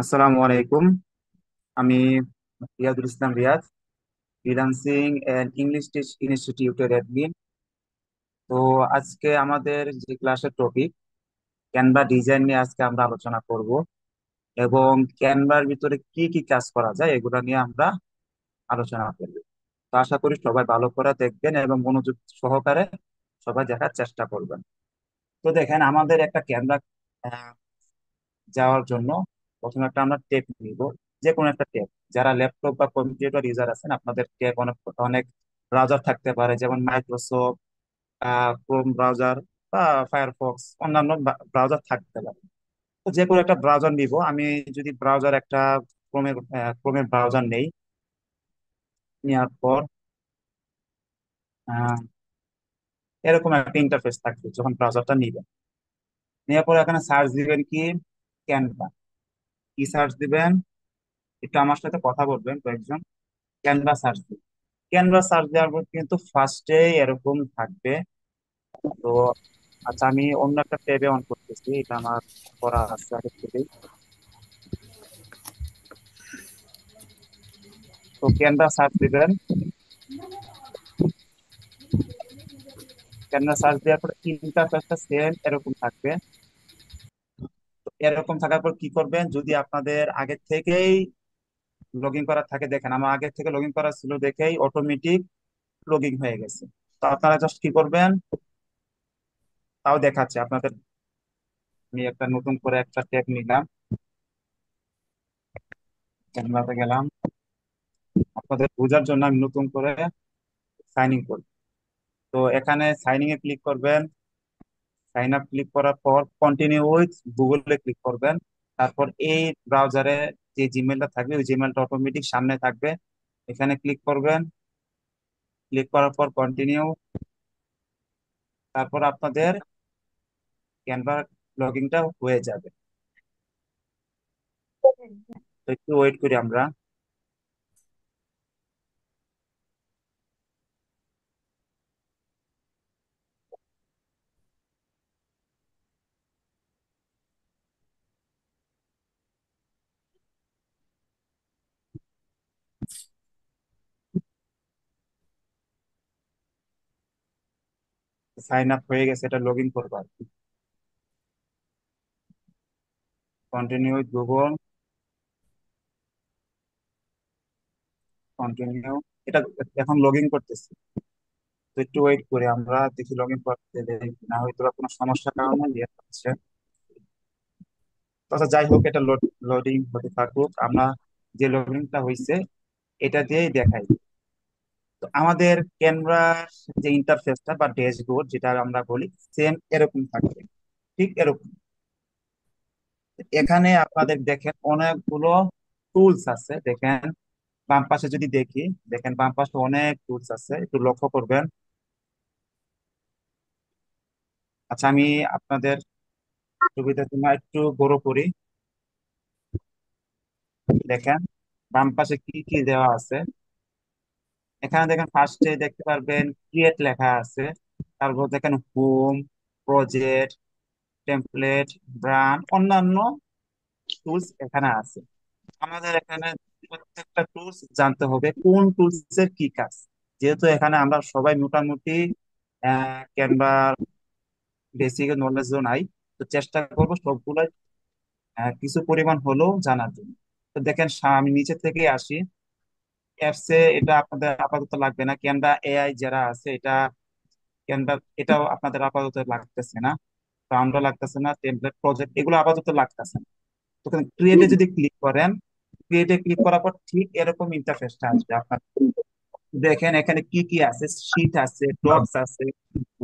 আসসালামু আলাইকুম। আমি Riadul Islam Riad, freelancing and English teach ইনস্টিটিউটের অ্যাডমিন। তো আজকে আমাদের যে ক্লাসের টপিক ক্যানভা ডিজাইন নিয়ে আজকে আমরা আলোচনা করব, এবং ক্যানভার ভিতরে কি কি কাজ করা যায় এগুলো নিয়ে আমরা আলোচনা করব। তো আশা করি সবাই ভালো করে দেখবেন এবং মনোযোগ সহকারে সবাই দেখার চেষ্টা করবেন। তো দেখেন, আমাদের একটা ক্যানভা যাওয়ার জন্য প্রথমে একটা আমরা টেপ নিব, যে কোনো একটা টেপ। যারা ল্যাপটপ বা কম্পিউটার ইউজার আছেন, আপনাদের টেপ অনেক অনেক ব্রাউজার থাকতে পারে, যেমন মাইক্রোসফট, ক্রোম ব্রাউজার বা ফায়ারফক্স, অন্যান্য ব্রাউজার থাকতে পারে। তো যে কোনো একটা ব্রাউজার নিব আমি। যদি ব্রাউজার একটা ক্রোমের ব্রাউজার নেই, নেওয়ার পর আহ, এরকম একটা ইন্টারফেস থাকবে যখন ব্রাউজারটা নিবেন। নেওয়ার পর এখানে সার্চ দিবেন কি, ক্যানভা। কি সার্চ দিবেন, একটু আমার সাথে কথা বলবেন কয়েকজন। ক্যানভা সার্চ দিবেন। ক্যানভাস সার্চ দেওয়ার পর কিন্তু ফার্স্টে এরকম থাকবে। তো আচ্ছা, আমি অন্য একটা ট্যাবে অন করতেছি, এটা আমার করা আছে আগে থেকেই। তো ক্যানভাস সার্চ দিবেন। ক্যানভাস সার্চ দেওয়ার পর ইন্টারফেসটা সেম এরকম থাকবে। তো এরকম থাকার পর কি করবেন, যদি আপনাদের আগে থেকেই লগ ইন করা থাকে, দেখেন আমার আগে থেকে লগ ইন করা ছিল দেখেই অটোমেটিক লগ ইন হয়ে গেছে। তো আপনারা জাস্ট কি করবেন, তাও দেখাচ্ছে আপনাদের। আমি একটা নতুন করে একটা ট্যাব নিলাম, ক্যানভাতে গেলাম। আপনাদের বোঝার জন্য আমি নতুন করে সাইন ইন করব। তো এখানে সাইনিং এ ক্লিক করবেন। সাইন আপ ক্লিক করার পর কন্টিনিউ উইথ গুগলে ক্লিক করবেন। তারপর এই ব্রাউজারে যে জিমেলটা থাকবে ওই জিমেলটা অটোমেটিক সামনে থাকবে, এখানে ক্লিক করবেন। ক্লিক করার পর কন্টিনিউ। তারপর আপনাদের ক্যানভা লগইনটা হয়ে যাবে। তো একটু ওয়েট করি আমরা। সাইন আপ হয়ে গেছে, এটা লগ ইন করবো আর কি। Continue with Google, continue. এটা এখন লগ ইন করতেছি। তো একটু ওয়েট করি আমরা, দেখি লগ ইন করতে দেরি না, হয়তো বা কোনো সমস্যার কারণে লেট হচ্ছে। আচ্ছা, যাই হোক, এটা লোডিং হতে থাকুক। আমরা যে লোডিংটা হয়েছে এটা দিয়েই দেখাই। তো আমাদের ক্যানভার যে ইন্টারফেসটা বা ড্যাশবোর্ড যেটা আমরা বলি, সেম এরকম থাকবে, ঠিক এরকম। এখানে আপনাদের দেখেন অনেকগুলো টুলস আছে, দেখেন বাম পাশে যদি দেখি, দেখেন বাম পাশে অনেক টুলস আছে, একটু লক্ষ্য করবেন। আচ্ছা, আমি আপনাদের সুবিধার জন্য একটু বড় করি। দেখেন বাম পাশে কি কি দেওয়া আছে। এখানে দেখেন ফার্স্টে দেখতে পারবেন ক্রিয়েট লেখা আছে। তারপর দেখেন হোম, প্রজেক্ট, টেমপ্লেট, ব্রান্ড, অন্যান্য টুলস এখানে আছে। আমাদের এখানে প্রত্যেকটা টুলস জানতে হবে কোন টুলস এর কি কাজ। যেহেতু এখানে আমরা সবাই মোটামুটি ক্যানভার বেসিক নলেজও নাই, তো চেষ্টা করবো সবগুলো কিছু পরিমাণ হলেও জানার জন্য। তো দেখেন আমি নিচে থেকে আসি। অ্যাপসে এটা আপনাদের আপাতত লাগবে না, ক্যানভা এআই যারা আছে এটা, ক্যানভা এটাও আপনাদের আপাতত লাগতেছে না, ফাউন্ডও লাগতেছে না, টেমপ্লেট প্রজেক্ট এগুলো আপাতত লাগতেছে না। তো ক্রিয়েটে যদি ক্লিক করেন, ক্রিয়েটে ক্লিক করার পর ঠিক এরকম ইন্টারফেসটা আসবে আপনার। দেখেন এখানে কি কি আছে, শিট আছে, ডটস আছে,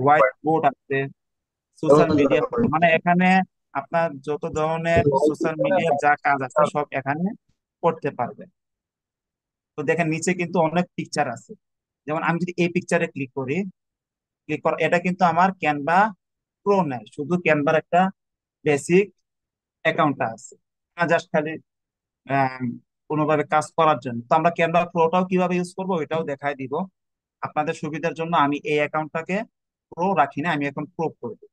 হোয়াইট বোর্ড আছে, সোশ্যাল মিডিয়া, মানে এখানে আপনার যত ধরনের সোশ্যাল মিডিয়ার যা কাজ আছে সব এখানে করতে পারবেন। তো দেখেন নিচে কিন্তু অনেক পিকচার আছে। যেমন আমি যদি এই পিকচারে ক্লিক করি, ক্লিক কর, এটা কিন্তু আমার ক্যানভা প্রো নেয়, শুধু ক্যানভার একটা বেসিক অ্যাকাউন্টটা আছে, জাস্ট খালি আম, কোনোভাবে কাজ করার জন্য। তো আমরা ক্যানভা প্রোটাও কিভাবে ইউজ করবো এটাও দেখাই দিব আপনাদের সুবিধার জন্য। আমি এই অ্যাকাউন্টটাকে প্রো রাখি না, আমি এখন প্রো করবো।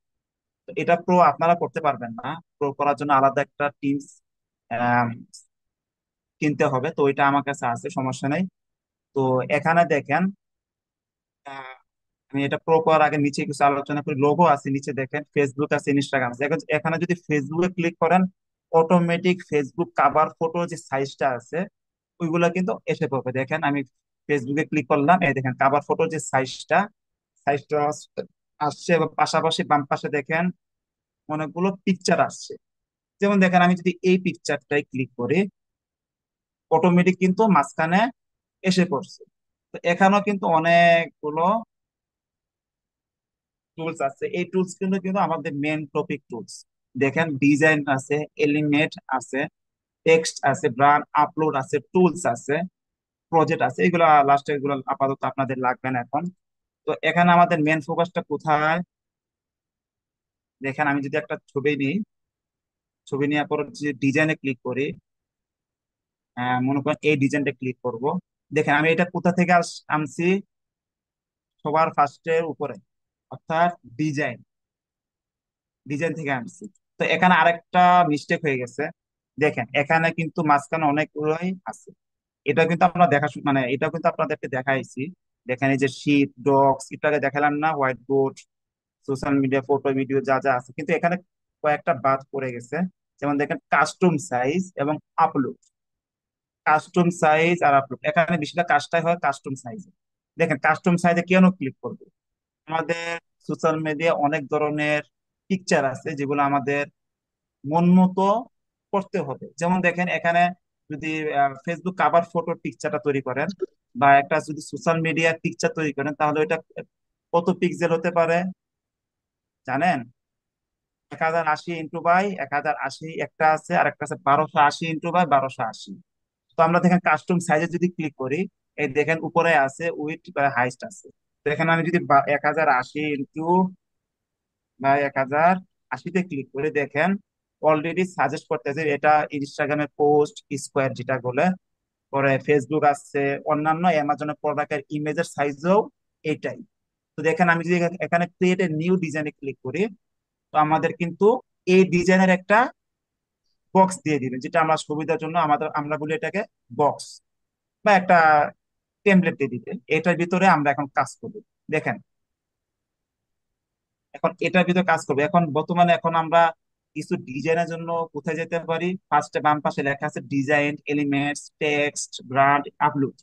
তো এটা প্রো আপনারা করতে পারবেন না, প্রো করার জন্য আলাদা একটা টিমস আহ, কিনতে হবে, তো ওইটা আমার কাছে আছে, সমস্যা নেই। তো এখানে দেখেন, আহ, আমি এটা প্রপার আগে নিচে কিছু আলোচনা করি। লোগো আছে নিচে, দেখেন ফেসবুক আছে, ইনস্টাগ্রাম আছে। এখানে যদি ফেসবুকে ক্লিক করেন, অটোমেটিক ফেসবুক কাভার ফটো যে সাইজটা আছে ওইগুলা কিন্তু এসে পড়বে। দেখেন আমি ফেসবুকে ক্লিক করলাম, এই দেখেন কাভার ফটো যে সাইজটা, সাইজটা আসছে, এবং পাশাপাশি বাম পাশে দেখেন অনেকগুলো পিকচার আসছে। যেমন দেখেন আমি যদি এই পিকচারটাই ক্লিক করি, অটোমেটিক কিন্তু মাঝখানে এসে পড়ছে। তো এখানেও কিন্তু অনেকগুলো টুলস আছে। এই টুলস কিন্তু কিন্তু আমাদের মেন টপিক টুলস। দেখেন ডিজাইন আছে, এলিমেন্ট আছে, টেক্সট আছে, ব্রান্ড আপলোড আছে, টুলস আছে, প্রজেক্ট আছে। এগুলো লাস্টে, এগুলো আপাতত আপনাদের লাগবে না এখন। তো এখানে আমাদের মেন ফোকাসটা কোথায়? দেখেন আমি যদি একটা ছবি নিই, ছবি নেওয়ার পর যে ডিজাইনে ক্লিক করি, মনে করেন এই ডিজাইনটা ক্লিক করব। দেখেন আমি এটা কোথা থেকে আনছি? সবার ফার্স্টের উপরে, অর্থাৎ ডিজাইন, ডিজাইন থেকে আনছি। তো এখানে আরেকটা মিস্টেক হয়ে গেছে। দেখেন এখানে কিন্তু মাঝখানে অনেকগুলোই আছে। এটা কিন্তু আমরা মানে এটা কিন্তু আপনাদেরকে দেখাইছি। দেখেন এই যে শীট, ডক্স, এটাকে দেখালাম না, white board, social media, photo, video, যা যা আছে, কিন্তু এখানে কয়েকটা বাদ পড়ে গেছে। যেমন দেখেন কাস্টম সাইজ এবং আপলোড। কাস্টম সাইজ আর আপলোড, এখানে বেশিরভাগ কাজটাই হয় কাস্টম সাইজে। দেখেন কাস্টম সাইজে কেন ক্লিক করবো? আমাদের সোশ্যাল মিডিয়া অনেক ধরনের পিকচার আছে যেগুলো আমাদের মন মতো করতে হবে। যেমন দেখেন এখানে যদি ফেসবুক কাভার ফটো পিকচারটা তৈরি করেন, বা একটা যদি সোশ্যাল মিডিয়ার পিকচার তৈরি করেন, তাহলে ওইটা কত পিক্সেল হতে পারে জানেন? 1080 x/1080 একটা আছে, আর একটা আছে 1280 x/1280। তো আমরা দেখেন কাস্টম সাইজে যদি ক্লিক করি, এই দেখেন উপরে আছে উইথ বা হাইস্ট আছে। তো এখানে আমি যদি 1080 x/1080 ক্লিক করে, দেখেন অলরেডি সাজেস্ট করতেছে এটা ইনস্টাগ্রামে পোস্ট স্কোয়ার যেটা বলে। পরে ফেসবুক আছে, অন্যান্য অ্যামাজনের প্রোডাক্টের ইমেজের সাইজও এটাই। তো দেখেন আমি যদি এখানে ক্রিয়েট এ নিউ ডিজাইনে ক্লিক করি, তো আমাদের কিন্তু এই ডিজাইনের একটা বক্স দিয়ে দিবেন, যেটা আমরা সুবিধার জন্য আমরা বলি এটাকে বক্স, বা একটা টেমপ্লেট দিয়ে দিবে। এটার ভিতরে আমরা এখন কাজ করব। দেখেন এখন এটার ভিতরে কাজ করবে। এখন বর্তমানে এখন আমরা কিছু ডিজাইনের জন্য কোথায় যেতে পারি? ফার্স্টে বাম পাশে লেখা আছে design, elements, text, brand, upload.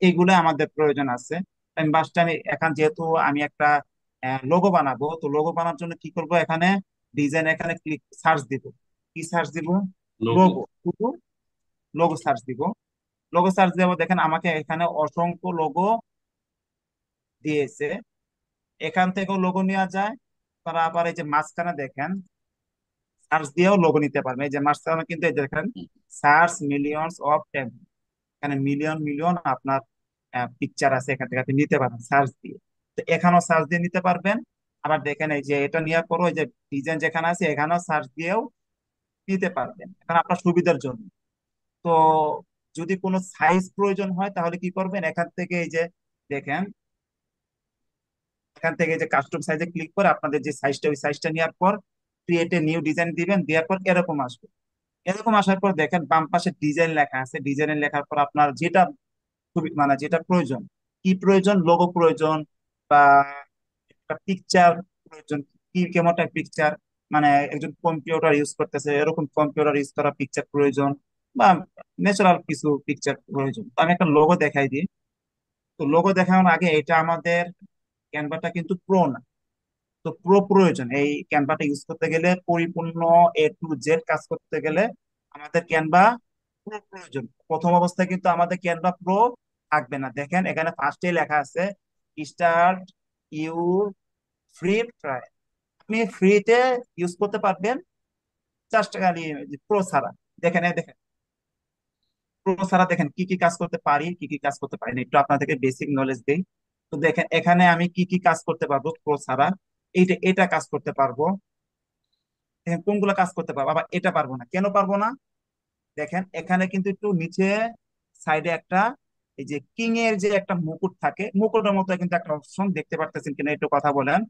এইগুলো আমাদের প্রয়োজন আছে। আমি এখন যেহেতু আমি একটা লোগো বানাবো, তো লোগো বানানোর জন্য কি করব? এখানে ডিজাইন, এখানে ক্লিক সার্চ দিব। কি সার্চ দিব? লোগো। লোগো, শুধু লোগো সার্চ দিব। লোগো সার্চ দেবো, দেখেন আমাকে এখানে অসংখ্য লোগো দিয়েছে। এখান থেকেও লোগো নেওয়া যায়। তারা আবার এই যে মাঝখানে দেখেন সার্চ দিয়েও লোগো নিতে পারবেন। এই যে মাঝখানে কিন্তু এই যে দেখেন সার্চ মিলিয়নস অফ টেম, এখানে মিলিয়ন মিলিয়ন আপনার পিকচার আছে, এখান থেকে আপনি নিতে পারবেন সার্চ দিয়ে। তো এখানেও সার্চ দিয়ে নিতে পারবেন। আবার দেখেন এই যে এটা নেওয়ার পরও এই যে ডিজাইন যেখানে আছে এখানেও সার্চ দিয়েও নিতে পারবেন, এখন আপনার সুবিধার জন্য। তো যদি কোনো সাইজ প্রয়োজন হয় তাহলে কি করবেন? এখান থেকে এই যে দেখেন, এখান থেকে যে কাস্টম সাইজে ক্লিক করে আপনাদের যে সাইজটা, ওই সাইজটা নেওয়ার পর ক্রিয়েট এ নিউ ডিজাইন দিবেন, দেওয়ার পর এরকম আসবে। এরকম আসার পর দেখেন বাম পাশে ডিজাইন লেখা আছে। ডিজাইনের লেখার পর আপনার যেটা মানে যেটা প্রয়োজন, কি প্রয়োজন, লোগো প্রয়োজন, বা একটা পিকচার প্রয়োজন, কি কেমন একটা পিকচার, মানে একজন কম্পিউটার ইউজ করতেছে এরকম কম্পিউটার ইউজ করা পিকচার প্রয়োজন, বা ন্যাচারাল কিছু পিকচার প্রয়োজন। তো আমি একটা লোগো দেখাই দিই। তো লোগো দেখানোর আগে, এটা আমাদের ক্যানভাটা কিন্তু প্রো না। তো প্রো প্রয়োজন, এই ক্যানভাটা ইউজ করতে গেলে পরিপূর্ণ A to Z কাজ করতে গেলে আমাদের ক্যানভা প্রো প্রয়োজন। প্রথম অবস্থায় কিন্তু আমাদের ক্যানভা প্রো থাকবে না। দেখেন এখানে ফার্স্টে লেখা আছে স্টার্ট ইউর ফ্রি ট্রায়াল। আপনি ফ্রিতে ইউজ করতে পারবেন, জাস্ট খালি প্রো ছাড়া। দেখেন দেখেন প্রো ছাড়া দেখেন কি কি কাজ করতে পারি, কি কি কাজ করতে পারি না, একটু আপনাদেরকে বেসিক নলেজ দেই। তো দেখেন এখানে আমি কি কি কাজ করতে পারবো প্রো ছাড়া। এইটা এটা কাজ করতে পারবো। দেখেন কোনগুলো কাজ করতে পারবো, আবার এটা পারবো না। কেন পারবো না? দেখেন এখানে কিন্তু একটু নিচে সাইডে একটা, এই যে কিং এর যে একটা মুকুট থাকে, মুকুটের মতো কিন্তু একটা অপশন দেখতে পারতেছেন কিনা একটু কথা বলেন।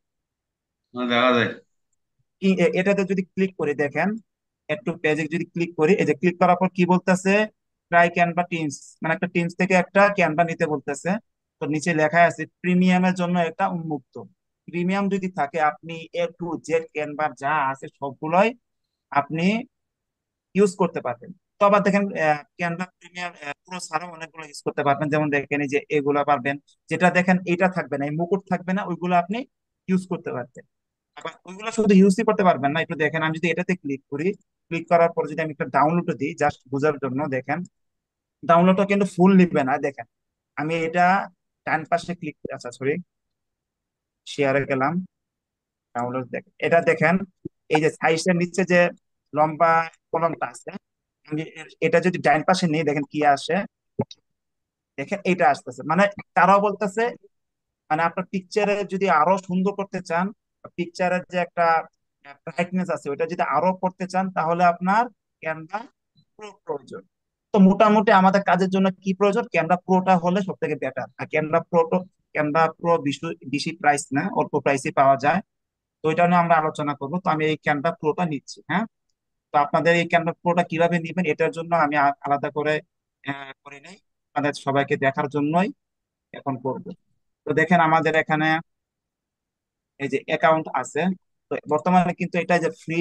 দেখা যায়। এটাতে যদি ক্লিক করে দেখেন, একটু পেজে যদি ক্লিক করি, এই যে ক্লিক করার পর কি বলতেছে, ট্রাই ক্যানভা টিমস, মানে একটা টিমস থেকে একটা ক্যানভা নিতে বলতেছে। তো নিচে লেখা আছে প্রিমিয়ামের জন্য এটা উন্মুক্ত। প্রিমিয়াম যদি থাকে আপনি A to Z ক্যানভা যা আছে সবগুলোই আপনি ইউজ করতে পারবেন। তো আবার দেখেন ক্যানভা প্রিমিয়াম প্রো ছাড়াও অনেকগুলো ইউজ করতে পারবেন, যেমন দেখেন এই যে এগুলা পারবেন, যেটা দেখেন এটা থাকবে না, এই মুকুট থাকবে না, ওইগুলো আপনি ইউজ করতে পারবেন। আবার ওইগুলো শুধু ইউজই করতে পারবেন না, একটু দেখেন আমি যদি এটাতে ক্লিক করি, ক্লিক করার পর যদি আমি একটা ডাউনলোড দিই জাস্ট বোঝার জন্য, দেখেন ডাউনলোডটা কিন্তু ফুল নিবে না। দেখেন আমি এটা ডান পাশে ক্লিক, আচ্ছা সরি, শেয়ারে গেলাম, ডাউনলোড দেখেন, এটা দেখেন এই যে সাইজের নিচে যে লম্বা কলমটা আছে, আমি এটা যদি ডান পাশে নিই দেখেন কি আসে, দেখেন এটা আসতেছে, মানে তারাও বলতেছে মানে আপনার পিকচারে যদি আরো সুন্দর করতে চান, পিকচারের যে একটা ব্রাইটনেস আছে ওইটা যদি আরো করতে চান, তাহলে আপনার ক্যানভা প্রো প্রয়োজন। তো মোটামুটি আমাদের কাজের জন্য কি প্রয়োজন, ক্যানভা প্রোটা হলে সব থেকে বেটার। আর ক্যানভা প্রো বেশি বেশি প্রাইস না, অল্প প্রাইসে পাওয়া যায়। তো ওইটা নিয়ে আমরা আলোচনা করবো। তো আমি এই ক্যানভা প্রোটা নিচ্ছি, হ্যাঁ। তো আপনাদের এই ক্যানভা প্রোটা কিভাবে নিবেন এটার জন্য আমি আলাদা করে করে নেই, আপনাদের সবাইকে দেখার জন্যই এখন করব। তো দেখেন আমাদের এখানে এই যে অ্যাকাউন্ট আছে। তো বর্তমানে কিন্তু এটা যে ফ্রি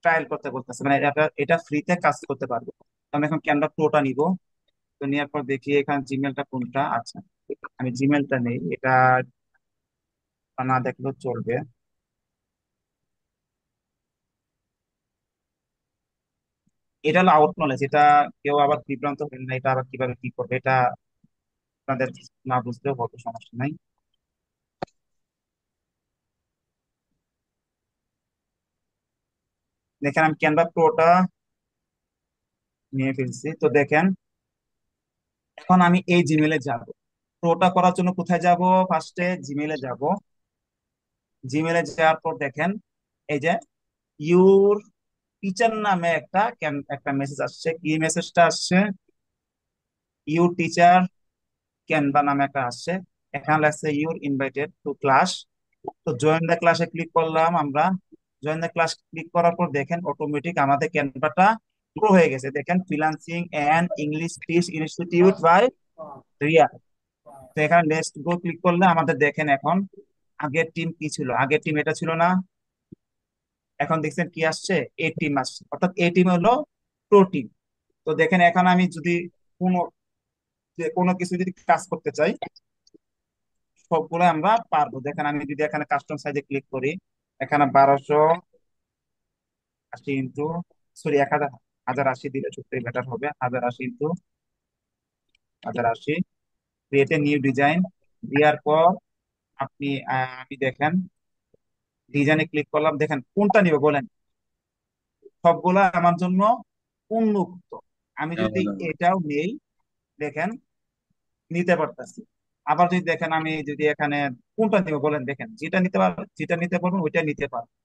ট্রায়াল করতে বলতেছে, মানে এটা এটা ফ্রিতে কাজ করতে পারবো। তো আমি এখন ক্যানভা প্রোটা নিব। তো নেওয়ার পর দেখি এখানে জিমেলটা কোনটা, আচ্ছা আমি জিমেলটা নেই, এটা না দেখলেও চলবে। এটা হলো আউট নলেজ, এটা কেউ আবার বিভ্রান্ত হবেন না, এটা আবার কিভাবে কি করবে এটা আপনাদের না বুঝলেও হতো, সমস্যা নাই। দেখেন আমি ক্যানভা প্রোটা নিয়ে ফেলছি। তো দেখেন এখন আমি এই জিমেলে যাব। প্রোটা করার জন্য কোথায় যাব, ফার্স্টে জিমেলে যাব। জিমেলে যাওয়ার পর দেখেন এই যে ইউর টিচার নামে একটা মেসেজ আসছে। কি মেসেজটা আসছে, ইউর টিচার ক্যানভা নামে একটা আসছে। এখানে লাগছে ইউর ইনভাইটেড টু ক্লাস। তো জয়েন দ্য ক্লাসে ক্লিক করলাম আমরা। জয়েন দ্য ক্লাস ক্লিক করার পর দেখেন অটোমেটিক আমাদের ক্যানভাটা পুরো হয়ে গেছে। দেখেন freelancing and English teach institute by Riya. তো এখানে নেক্সট গো ক্লিক করলে আমাদের দেখেন এখন আগের টিম কি ছিল, আগের টিম এটা ছিল না, এখন দেখছেন কি আসছে, এ টিম আসছে, অর্থাৎ এ টিম হলো প্রো টিম। তো দেখেন এখন আমি যদি কোনো কোনো কিছু যদি কাজ করতে চাই সবগুলো আমরা পারবো। দেখেন আমি যদি এখানে কাস্টম সাইজে ক্লিক করি, এখানে 1280 ইন্টু, সরি 1000, 1080 দিলে সত্যি বেটার হবে, 1080 into 1080, create a new design দেওয়ার পর আপনি আমি দেখেন ডিজাইনে ক্লিক করলাম, দেখেন কোনটা নিবে বলেন, সবগুলা আমার জন্য উন্মুক্ত। আমি যদি এটাও নেই, দেখেন নিতে পারতেছি। আবার যদি দেখেন আমি যদি এখানে কোনটা নিব বলেন, দেখেন যেটা নিতে পারবেন, যেটা নিতে পারবেন ওইটা নিতে পারবেন।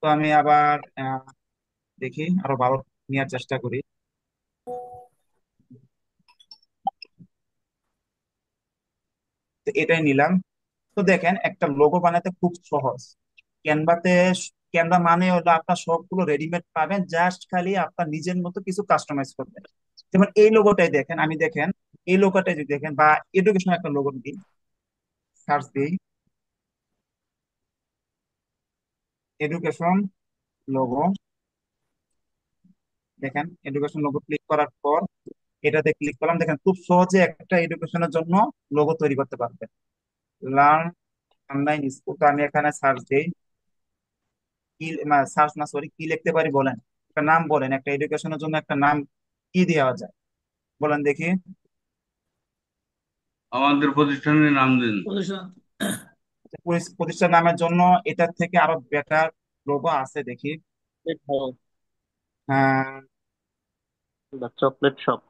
তো আমি আবার দেখি আরো ভালো নেওয়ার চেষ্টা করি। তো এটাই নিলাম। তো দেখেন একটা লোগো বানাতে খুব সহজ ক্যানভাতে। ক্যানভা মানে হলো আপনার সবগুলো রেডিমেড পাবেন, জাস্ট খালি আপনার নিজের মতো কিছু কাস্টমাইজ করবেন। যেমন এই লোগোটাই দেখেন, আমি দেখেন এই লোগোটাই যদি দেখেন, বা এডুকেশন একটা লোগো দিই, সার্চ দিই এডুকেশন লোগো, দেখেন এডুকেশন লোগো ক্লিক করার পর এটাতে ক্লিক করলাম, দেখেন খুব সহজে একটা এডুকেশনের জন্য লোগো তৈরি করতে পারবেন। Learn online school. তো আমি এখানে সার্চ দিই, কি সার্চ না সরি কি লিখতে পারি বলেন, একটা নাম বলেন, একটা এডুকেশনের জন্য একটা নাম কি দেওয়া যায় বলেন দেখি। আমাদের প্রতিষ্ঠানের নাম দিন। প্রতিষ্ঠান নামের জন্য এটার থেকে আরো বেটার লোগো আছে দেখি। চকলেট হাউস আহ, বা চকলেট শপ।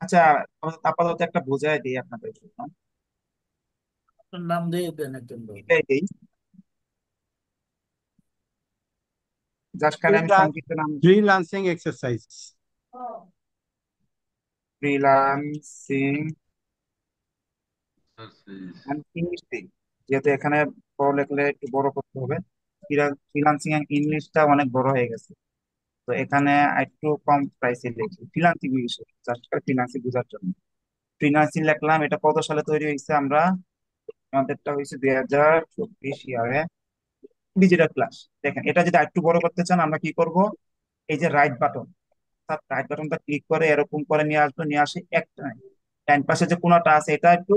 আচ্ছা আপাতত একটা বোঝাই দিই আপনাদের জন্য, নাম দিয়ে দেন একজন লোক। এটাই দিই, জাস্ট খালি আমি সংক্ষিপ্ত নাম, ফ্রিল্যান্সিং এক্সারসাইজ। ফ্রিলান্সিং ইংলিশ দিই, যেহেতু এখানে বড় লেখলে একটু বড় করতে হবে। ফ্রিলান্সিং ইংলিশটা অনেক বড় হয়ে গেছে। তো এখানে একটু কম প্রাইসে লিখি ফ্রিল্যান্সিং বিষয়, জাস্ট ফ্রিল্যান্সিং বোঝার জন্য ফ্রিল্যান্সিং লিখলাম। এটা কত সালে তৈরি হয়েছে? আমাদেরটা হয়েছে 2024 ইয়ারে। Digital class. দেখেন এটা যদি একটু বড় করতে চান আমরা কি করব, এই যে রাইট বাটন, রাইট বাটনটা ক্লিক করে এরকম করে নিয়ে আসবো, নিয়ে আসে একটা ডান পাশে যে কোণাটা আছে এটা একটু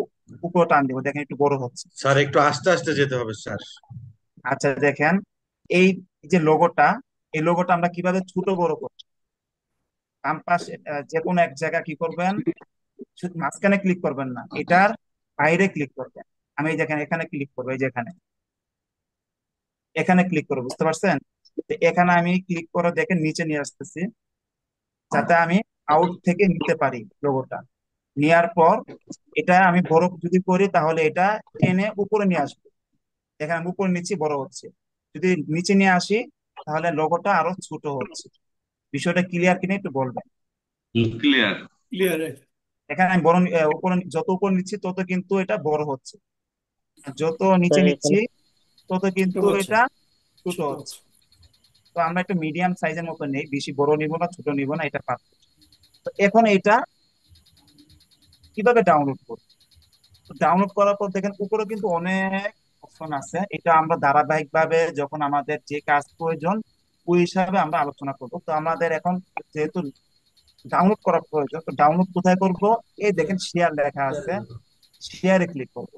উপরে টান দিব, দেখেন একটু বড় হচ্ছে। স্যার একটু আস্তে আস্তে যেতে হবে স্যার। আচ্ছা দেখেন এই যে লোগোটা, এই লোগোটা আমরা কিভাবে ছোট বড় করব? বাম পাশে যে কোনো এক জায়গা কি করবেন, শুধু মাঝখানে ক্লিক করবেন না, এটার বাইরে ক্লিক করবেন। আমি এই দেখেন এখানে ক্লিক করবো, এই যে এখানে এখানে ক্লিক করবো, বুঝতে পারছেন? তো এখানে আমি ক্লিক করে দেখেন নিচে নিয়ে আসতেছি, যাতে আমি আউট থেকে নিতে পারি লোগোটা। নেওয়ার পর এটা আমি বড় যদি করি তাহলে এটা টেনে উপরে নিয়ে আসবো। দেখেন আমি উপরে নিচ্ছি, বড় হচ্ছে। যদি নিচে নিয়ে আসি তাহলে লোগোটা আরো ছোট হচ্ছে। বিষয়টা ক্লিয়ার কিনা একটু বলবেন। ক্লিয়ার। ক্লিয়ার। এখানে আমি বড় উপরে যত উপর নিচ্ছি তত কিন্তু এটা বড় হচ্ছে, আর যত নিচে স্যার নিচ্ছি এখানে তত ছোট কিন্তু হচ্ছে। এটা ছোট ছোট হচ্ছে। হচ্ছে। তো আমরা একটু মিডিয়াম সাইজের মতো নেই, বেশি বড় নিব না ছোট নিব না, এটা পারফেক্ট। তো এখন এটা কিভাবে ডাউনলোড করব? ডাউনলোড করার পর দেখেন উপরে কিন্তু অনেক অপশন আছে, এটা আমরা ধারাবাহিক ভাবে যখন আমাদের যে কাজ প্রয়োজন ওই হিসাবে আমরা আলোচনা করব। তো আমাদের এখন যেহেতু ডাউনলোড করা প্রয়োজন, তো ডাউনলোড কোথায় করব? এই দেখেন শেয়ার লেখা আছে, শেয়ারে ক্লিক করব।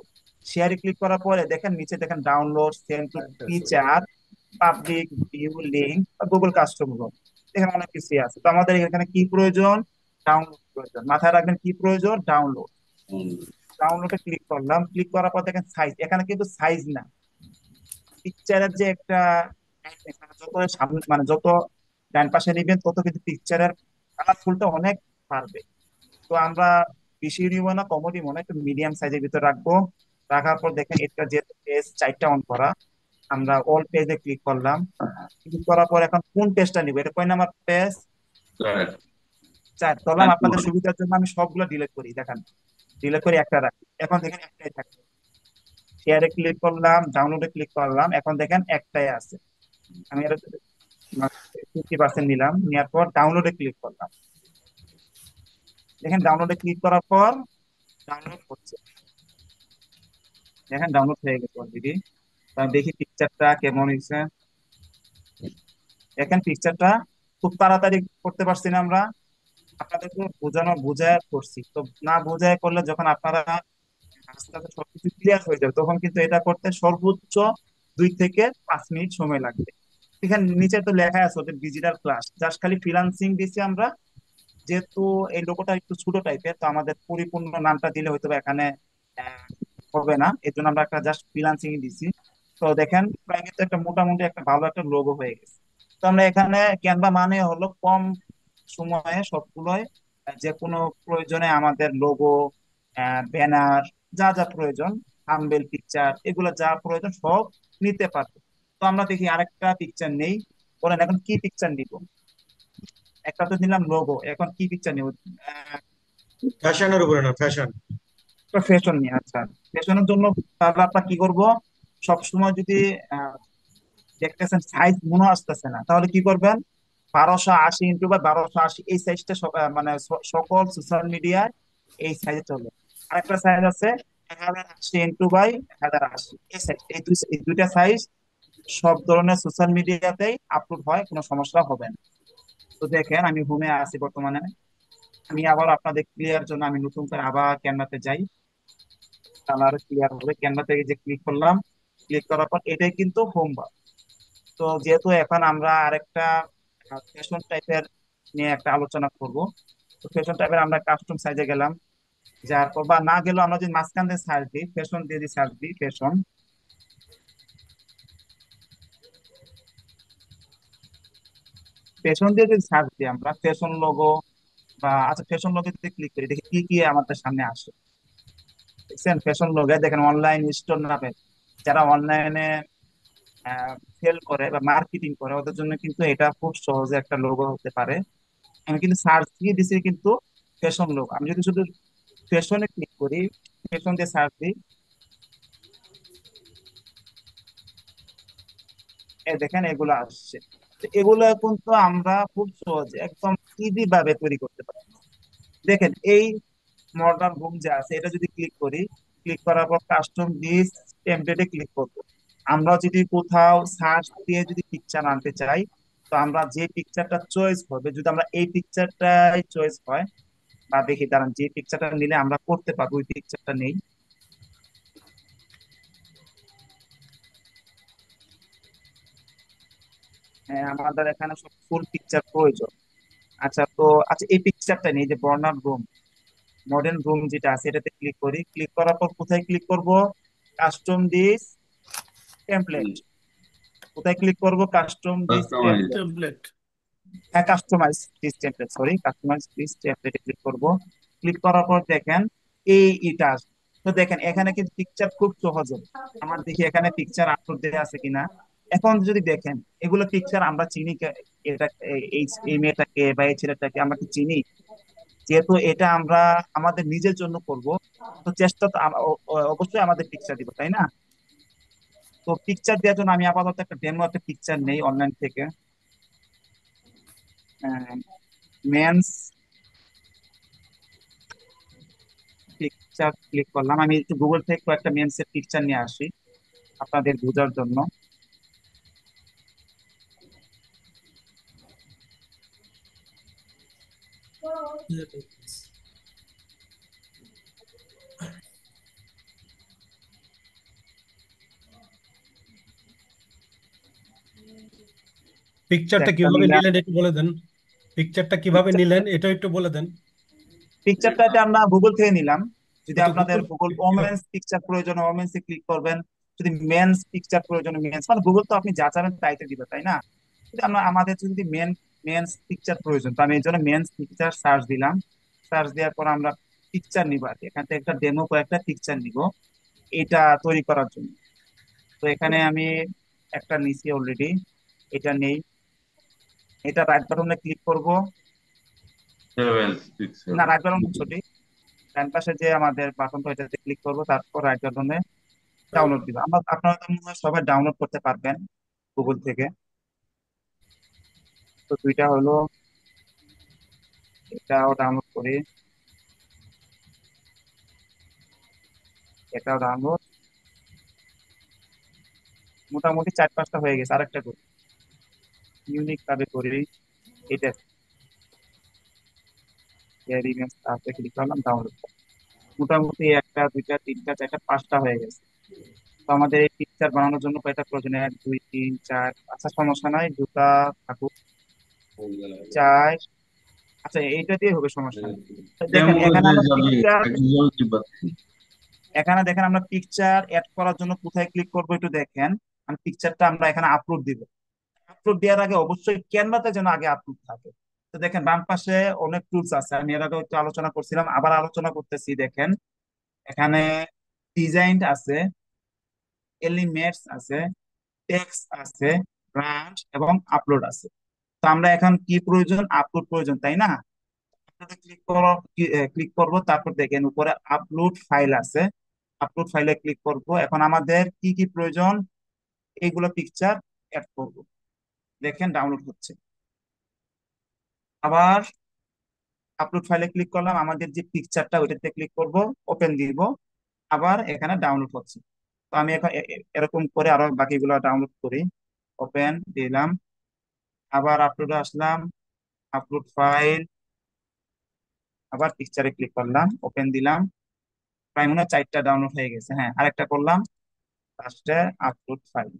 শেয়ারে ক্লিক করার পরে দেখেন নিচে দেখেন download, send to teacher, public, view link, Google custom room, এখানে অনেক কিছু আছে। তো আমাদের এখানে কি প্রয়োজন? ডাউনলোড প্রয়োজন। মাথায় রাখবেন কি প্রয়োজন? ডাউনলোড। ডাউনলোডে ক্লিক করলাম, ক্লিক করার পর দেখেন সাইজ, এখানে কিন্তু সাইজ না, পিকচারের যে একটা মানে যত সামনে মানে যত ডান পাশে নিবেন তত কিন্তু পিকচারের কালারফুলটা অনেক বাড়বে। তো আমরা বেশি নিব না, কমও নিব না, একটু মিডিয়াম সাইজের ভিতরে রাখবো। রাখার পর দেখেন এটা যেহেতু পেজ 4টা অন করা, আমরা অল পেজে ক্লিক করলাম। ক্লিক করার পর এখন কোন পেজটা নিব, এটা কয় নাম্বার পেজ? 4 ধরলাম। আপনাদের সুবিধার জন্য আমি সবগুলো ডিলিট করি, দেখেন ডিলিট করে একটা রাখি, এখন দেখেন একটাই থাকে। শেয়ারে ক্লিক করলাম, ডাউনলোডে ক্লিক করলাম, এখন দেখেন একটাই আছে। আমি এটা 50% নিলাম, নেওয়ার পর ডাউনলোডে ক্লিক করলাম। দেখেন ডাউনলোডে ক্লিক করার পর ডাউনলোড করছে, দেখেন ডাউনলোড হয়ে গেছে অলরেডি। দেখি পিকচারটা কেমন হয়েছে। দেখেন পিকচারটা খুব তাড়াতাড়ি করতে পারছি না আমরা, আপনাদেরকে বোঝায় করছি তো। না বোঝায় করলে যখন আপনারা আস্তে আস্তে সবকিছু ক্লিয়ার হয়ে যাবে তখন কিন্তু এটা করতে সর্বোচ্চ 2 থেকে 5 মিনিট সময় লাগবে। এখানে নিচে তো লেখা আছে ওদের ডিজিটাল ক্লাস, জাস্ট খালি ফ্রিল্যান্সিং দিছি আমরা। যেহেতু এই লোগোটা একটু ছোট টাইপের, তো আমাদের পরিপূর্ণ নামটা দিলে হয়তো বা এখানে আহ, হবে না, এর জন্য আমরা একটা জাস্ট ফ্রিল্যান্সিং দিছি। তো দেখেন প্রায় কিন্তু একটা মোটামুটি একটা ভালো একটা লোগো হয়ে গেছে। তো আমরা এখানে ক্যানভা মানে হলো কম সময়ে সবগুলোই যে কোনো প্রয়োজনে আমাদের লোগো, ব্যানার, যা যা প্রয়োজন, থাম্বনেল, পিকচার, এগুলো যা প্রয়োজন সব নিতে পারবে। তো আমরা দেখি আরেকটা পিকচার নেই, বলেন এখন কি পিকচার নিব? একটা তো নিলাম লোগো, এখন কি পিকচার নিব? ফ্যাশনের উপরে না, ফ্যাশন। ফ্যাশন নিয়ে, আচ্ছা। ফ্যাশনের জন্য তাহলে আপনার কি করব, সবসময় যদি আহ, দেখতেছেন সাইজ মনে আসতেছে না, তাহলে কি করবেন? 1280 ইন্টু বা 1280, এই সাইজটা মানে সকল সোশ্যাল মিডিয়ায় এই সাইজে চলে। আরেকটা সাইজ আছে 1080 ইন্টু বাই 1080, এই সাইজ, এই দুইটা সাইজ সব ধরনের সোশ্যাল মিডিয়াতেই আপলোড হয়, কোনো সমস্যা হবে না। তো দেখেন আমি হোমে আছি বর্তমানে। আমি আবার আপনাদের ক্লিয়ার জন্য আমি নতুন করে আবার ক্যানভাতে যাই, তাহলে আরো ক্লিয়ার হবে। ক্যানভা থেকে যে ক্লিক করলাম, ক্লিক করার পর এটাই কিন্তু হোম বার। তো যেহেতু এখন আমরা আরেকটা ফ্যাশন টাইপের নিয়ে একটা আলোচনা করব, তো ফ্যাশন টাইপের আমরা কাস্টম সাইজে গেলাম, যার পর বা না গেলেও আমরা যদি মাঝখান দিয়ে সার্চ দিই, ফ্যাশন দিয়ে যদি সার্চ দিই, ফ্যাশন, ফ্যাশন দিয়ে যদি সার্চ দিই আমরা ফ্যাশন লোগো বা আচ্ছা ফ্যাশন লোগো যদি ক্লিক করি দেখি কি কি আমাদের সামনে আসে। দেখছেন ফ্যাশন লোগো, দেখেন অনলাইন স্টোর নামে, যারা অনলাইনে সেল করে বা মার্কেটিং করে ওদের জন্য কিন্তু এটা খুব সহজে একটা লোগো হতে পারে। আমি কিন্তু সার্চ দিয়ে দিছি কিন্তু ফ্যাশন লোগো। আমি যদি শুধু ফ্যাশনে ক্লিক করি, ফ্যাশন দিয়ে সার্চ দিই, দেখেন এগুলো আসছে। তো এগুলো কিন্তু আমরা খুব সহজে একদম ইজি ভাবে তৈরি করতে পারি। দেখেন এই মডার্ন হোম যে আছে এটা যদি ক্লিক করি, ক্লিক করার পর কাস্টম ডিস টেমপ্লেটে ক্লিক করব। আমরা যদি কোথাও সার্চ দিয়ে যদি পিকচার আনতে চাই, তো আমরা যে পিকচারটা চয়েস হবে, যদি আমরা এই পিকচারটাই চয়েস হয়, বা দেখি দাঁড়ান যে পিকচারটা নিলে আমরা করতে পারবো ওই পিকচারটা নেই। হ্যাঁ, আমাদের এখানে সব ফুল পিকচার প্রয়োজন। আচ্ছা তো, আচ্ছা এই পিকচারটা নেই, যে বর্ণাঢ্য রুম, মডার্ন রুম যেটা আছে এটাতে ক্লিক করি। ক্লিক করার পর কোথায় ক্লিক করব? Custom this template. কোথায় ক্লিক করব? Custom this customize. Template. Template. হ্যাঁ, customize this template, sorry, customize this টেমপ্লেটে ক্লিক করব। ক্লিক করার পর দেখেন এটা আসবে। তো দেখেন এখানে কিন্তু পিকচার খুব সহজে, আমার দেখি এখানে পিকচার আপলোড দেওয়া আছে কিনা। এখন যদি দেখেন এগুলো পিকচার আমরা চিনি এটা এই মেয়েটাকে বা এই ছেলেটাকে আমরা কি চিনি? যেহেতু এটা আমরা আমাদের নিজের জন্য করব, তো চেষ্টা তো অবশ্যই আমাদের পিকচার দিব, তাই না? তো পিকচার দেওয়ার জন্য আমি আপাতত একটা ডেমো একটা পিকচার নেই অনলাইন থেকে। মেন্স পিকচার ক্লিক করলাম। আমি একটু গুগল থেকে কয়েকটা মেন্স এর পিকচার নিয়ে আসি আপনাদের বোঝার জন্য। তো পিকচারটা একটা কিভাবে নিলাম। নিলেন একটু বলে দেন। পিকচারটা কিভাবে পিকচার নিলেন এটা একটু বলে দেন। পিকচারটা আমরা গুগল থেকে নিলাম। যদি তো আপনাদের গুগল গুগল কিভাবে? ওমেন্স পিকচার প্রয়োজন ওমেন্স এ ক্লিক করবেন। যদি মেন্স পিকচার প্রয়োজন মেন্স, মানে গুগল তো আপনি যা চাবেন তাইতে দিবে, তাই না? যদি আমরা আমাদের যদি মেন্স পিকচার প্রয়োজন, তো আমি এই জন্য মেন্স পিকচার সার্চ দিলাম। সার্চ দেওয়ার পর আমরা পিকচার নিব আর কি। এখান থেকে একটা ডেমো কয়েকটা পিকচার নিব এটা তৈরি করার জন্য। তো এখানে আমি একটা নিছি অলরেডি, এটা নেই। এটা রাইট বাটনে ক্লিক করব। 7 পিক্সেল। না, রাইট বাটন ছোটি, ডান পাশে যে আমাদের বাটনটা এটাতে ক্লিক করব, তারপর রাইট বাটনে ডাউনলোড দিব। আপনারা তো মনে হয় সবাই ডাউনলোড করতে পারবেন গুগল থেকে। তো দুইটা হলো, এটাও ডাউনলোড করি, এটাও ডাউনলোড। মোটামুটি 4-5টা হয়ে গেছে, আরেকটা করি, ইউনিক ভাবে করি। এটা ইমেজ তারপরে ক্লিক করলাম, ডাউনলোড। মোটামুটি 1, 2, 3, 4, 5টা হয়ে গেছে। তো আমাদের এই পিকচার বানানোর জন্য কয়টা প্রয়োজন? 1, 2, 3, 4, আচ্ছা সমস্যা নাই, দুটা থাকুক। 4, আচ্ছা এইটা দিয়ে হবে, সমস্যা নেই। তো দেখেন ডেমো এখানে যে আমরা যাবে পিকচার, একজন কি পাচ্ছি। এখানে দেখেন আমরা পিকচার অ্যাড করার জন্য কোথায় ক্লিক করবো একটু দেখেন। আমি পিকচারটা আমরা এখানে আপলোড দিব। আপলোড দেওয়ার আগে অবশ্যই ক্যানভাতে যেন আগে আপলোড থাকে। তো দেখেন বাম পাশে অনেক টুলস আছে, আমি এর আগে একটু আলোচনা করছিলাম, আবার আলোচনা করতেছি। দেখেন এখানে ডিজাইন আছে, এলিমেন্টস আছে, টেক্সট আছে, ব্রান্ড এবং আপলোড আছে। তো আমরা এখন কি প্রয়োজন? আপলোড প্রয়োজন, তাই না? আপলোডে ক্লিক করব। তারপর দেখেন উপরে আপলোড ফাইল আছে, আপলোড ফাইলে ক্লিক করব। এখন আমাদের কি কি প্রয়োজন? এইগুলো পিকচার অ্যাড করব। দেখেন ডাউনলোড হচ্ছে। আবার আপলোড ফাইলে ক্লিক করলাম, আমাদের যে পিকচারটা ওইটাতে ক্লিক করব, ওপেন দিব। আবার এখানে ডাউনলোড হচ্ছে। তো আমি এখন এরকম করে আরো বাকিগুলো ডাউনলোড করি। ওপেন দিলাম, আবার আপলোডে আসলাম, আপলোড ফাইল, আবার পিকচারে ক্লিক করলাম, ওপেন দিলাম। প্রায় মনে হয় 4টা ডাউনলোড হয়ে গেছে। হ্যাঁ, আরেকটা করলাম, লাস্টে আপলোড ফাইল।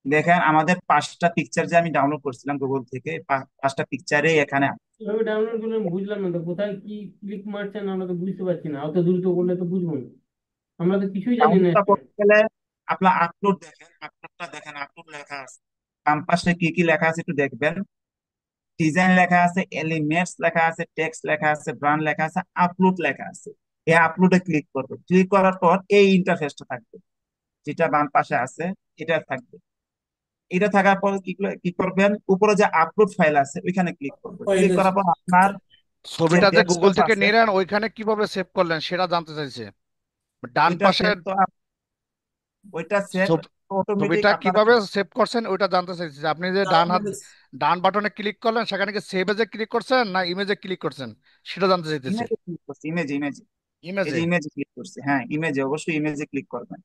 দেখেন আমাদের 5টা পিকচার যে আমি ডাউনলোড করছিলাম গুগল থেকে, 5টা পিকচারে এখানে কিভাবে ডাউনলোড করলেন বুঝলাম না তো, কোথায় কি ক্লিক মারছেন আমরা তো বুঝতে পারছি না, অত দ্রুত করলে তো বুঝবো না, আমরা তো কিছুই জানি না। ডাউনলোডটা করতে গেলে আপনার আপলোড দেখেন, আপলোডটা দেখেন, আপলোড লেখা আছে। বাম পাশে কি কি লেখা আছে একটু দেখবেন। ডিজাইন লেখা আছে, এলিমেন্টস লেখা আছে, টেক্সট লেখা আছে, ব্র্যান্ড লেখা আছে, আপলোড লেখা আছে। এই আপলোডে ক্লিক করবো। ক্লিক করার পর এই ইন্টারফেসটা থাকবে, যেটা বাম পাশে আছে এটা থাকবে। এটা থাকার পর কি করবেন? উপরে যে আপলোড ফাইল আছে ওইখানে ক্লিক করবেন। ক্লিক করার পর আপনার যে ছবিটা যে গুগল ডেস্কটপ থেকে আছে নিলেন ওইখানে কিভাবে সেভ করলেন সেটা জানতে চাইছে। ডান ওইটা পাশে সেভ তো ওইটা সেভ ছবি অটোমেটিক ছবিটা আপনারা কিভাবে সেভ করছেন ওইটা জানতে চাইছি, যে আপনি যে ডান বাটনে ক্লিক করলেন সেখানে কি সেভ এজে ক্লিক করছেন না ইমেজে ক্লিক করছেন সেটা জানতে চাইতেছি। ইমেজে ক্লিক করছি, ইমেজে ইমেজে। এই যে ইমেজে। ইমেজে ক্লিক করছি, হ্যাঁ ইমেজে, অবশ্যই ইমেজে ক্লিক করবেন।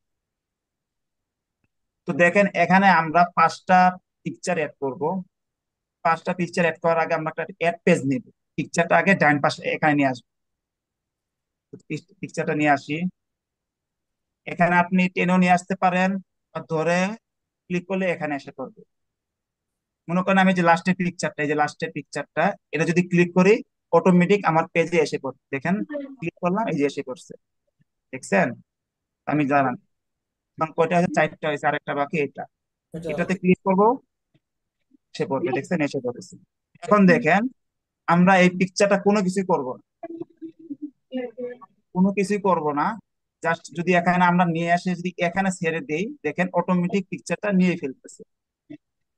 তো দেখেন এখানে আমরা 5টা পিকচার অ্যাড করব। 5টা পিকচার অ্যাড করার আগে আমরা একটা অ্যাড পেজ নিব। পিকচারটা আগে ডান পাশে এখানে নিয়ে আসবো। পিকচারটা নিয়ে আসি। এখানে আপনি টেনেও নিয়ে আসতে পারেন, আর ধরে ক্লিক করলে এখানে এসে পড়বে। মনে করেন আমি যে লাস্টের পিকচারটা, এই যে লাস্টের পিকচারটা, এটা যদি ক্লিক করি অটোমেটিক আমার পেজে এসে পড়বে। দেখেন ক্লিক করলাম, এই যে এসে পড়ছে, দেখছেন? আমি জানান এখন কয়টা হয়েছে, 4টা হয়েছে, আরেকটা বাকি এটা। এটাতে ক্লিক করবো, এসে পড়বে, দেখছেন এসে পড়েছে। এখন দেখেন আমরা এই পিকচারটা কোনো কিছুই করব না, কোনো কিছুই করব না। জাস্ট যদি এখানে আমরা নিয়ে আসে যদি এখানে ছেড়ে দেই, দেখেন অটোমেটিক পিকচারটা নিয়ে ফেলতেছে,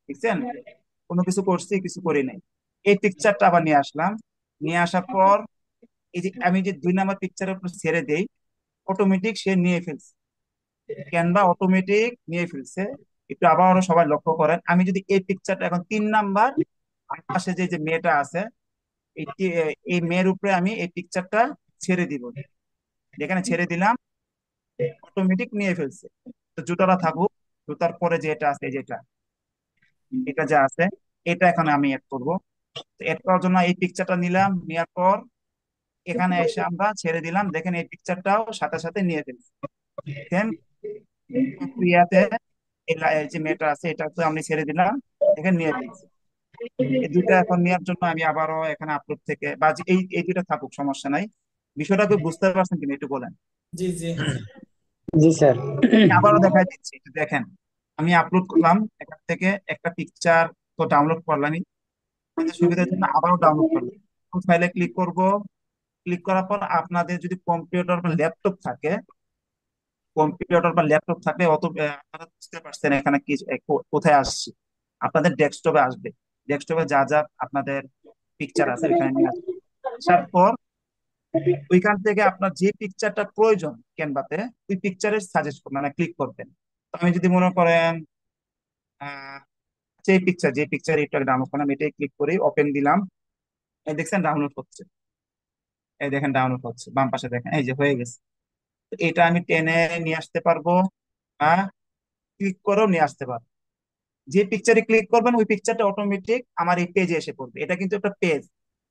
দেখছেন? কোনো কিছু করছি, কিছু করি নাই। এই পিকচারটা আবার নিয়ে আসলাম, নিয়ে আসার পর এই যে আমি যে 2 নাম্বার পিকচারের উপর ছেড়ে দেই, অটোমেটিক সে নিয়ে ফেলছে, ক্যানভা অটোমেটিক নিয়ে ফেলছে। একটু আবার সবাই লক্ষ্য করেন, আমি যদি এই পিকচারটা এখন 3 নাম্বার পাশে যে যে মেয়েটা আছে, এই মেয়ের উপরে আমি এই পিকচারটা ছেড়ে দিব, যেখানে ছেড়ে দিলাম অটোমেটিক নিয়ে ফেলছে। তো জুতাটা থাকুক, জুতার পরে যেটা আছে, যেটা এটা যা আছে, এটা এখানে আমি অ্যাড করব। অ্যাড করার জন্য এই পিকচারটা নিলাম, নেওয়ার পর এখানে এসে আমরা ছেড়ে দিলাম, দেখেন এই পিকচারটাও সাথে সাথে নিয়ে ফেলছে। দেখেন ক্রিয়াতে এই যে মেয়েটা আছে এটা তো আমি ছেড়ে দিলাম, দেখেন নিয়ে ফেলছে। এই দুইটা এখন নেওয়ার জন্য আমি আবারও এখানে আপলোড থেকে বা এই এই দুইটা থাকুক, সমস্যা নাই। বিষয়টা কি বুঝতে পারছেন কিনা একটু বলেন। জি জি। জি স্যার। আমি আবারও দেখাই দিচ্ছি, একটু দেখেন। আমি আপলোড করলাম, এখান থেকে একটা পিকচার তো ডাউনলোড করলামই, আমাদের সুবিধার জন্য আবারও ডাউনলোড করলাম। ফাইলে ক্লিক করব, ক্লিক করার পর আপনাদের যদি কম্পিউটার বা ল্যাপটপ থাকে, কম্পিউটার বা ল্যাপটপ থাকলে অত আপনারা বুঝতে পারছেন এখানে কি কোথায় আসছি। আপনাদের ডেস্কটপে আসবে, ডেস্কটপে যা যা আপনাদের পিকচার আছে ওইখানে নিয়ে আসবে। আসার পর ওইখান থেকে আপনার যে পিকচারটা প্রয়োজন ক্যানভাতে, ওই পিকচারের সাজেস্ট মানে ক্লিক করবেন। তো আমি যদি মনে করেন আহ যে পিকচার, যে পিকচার এটা ডাউনলোড করলাম, এটাই ক্লিক করে ওপেন দিলাম, এই দেখছেন ডাউনলোড হচ্ছে, এই দেখেন ডাউনলোড হচ্ছে, বাম পাশে দেখেন এই যে হয়ে গেছে। তো এটা আমি টেনে নিয়ে আসতে পারবো বা ক্লিক করেও নিয়ে আসতে পারবো। যে পিকচারে ক্লিক করবেন ওই পিকচারটা অটোমেটিক আমার এই পেজে এসে পড়বে। এটা কিন্তু একটা পেজ,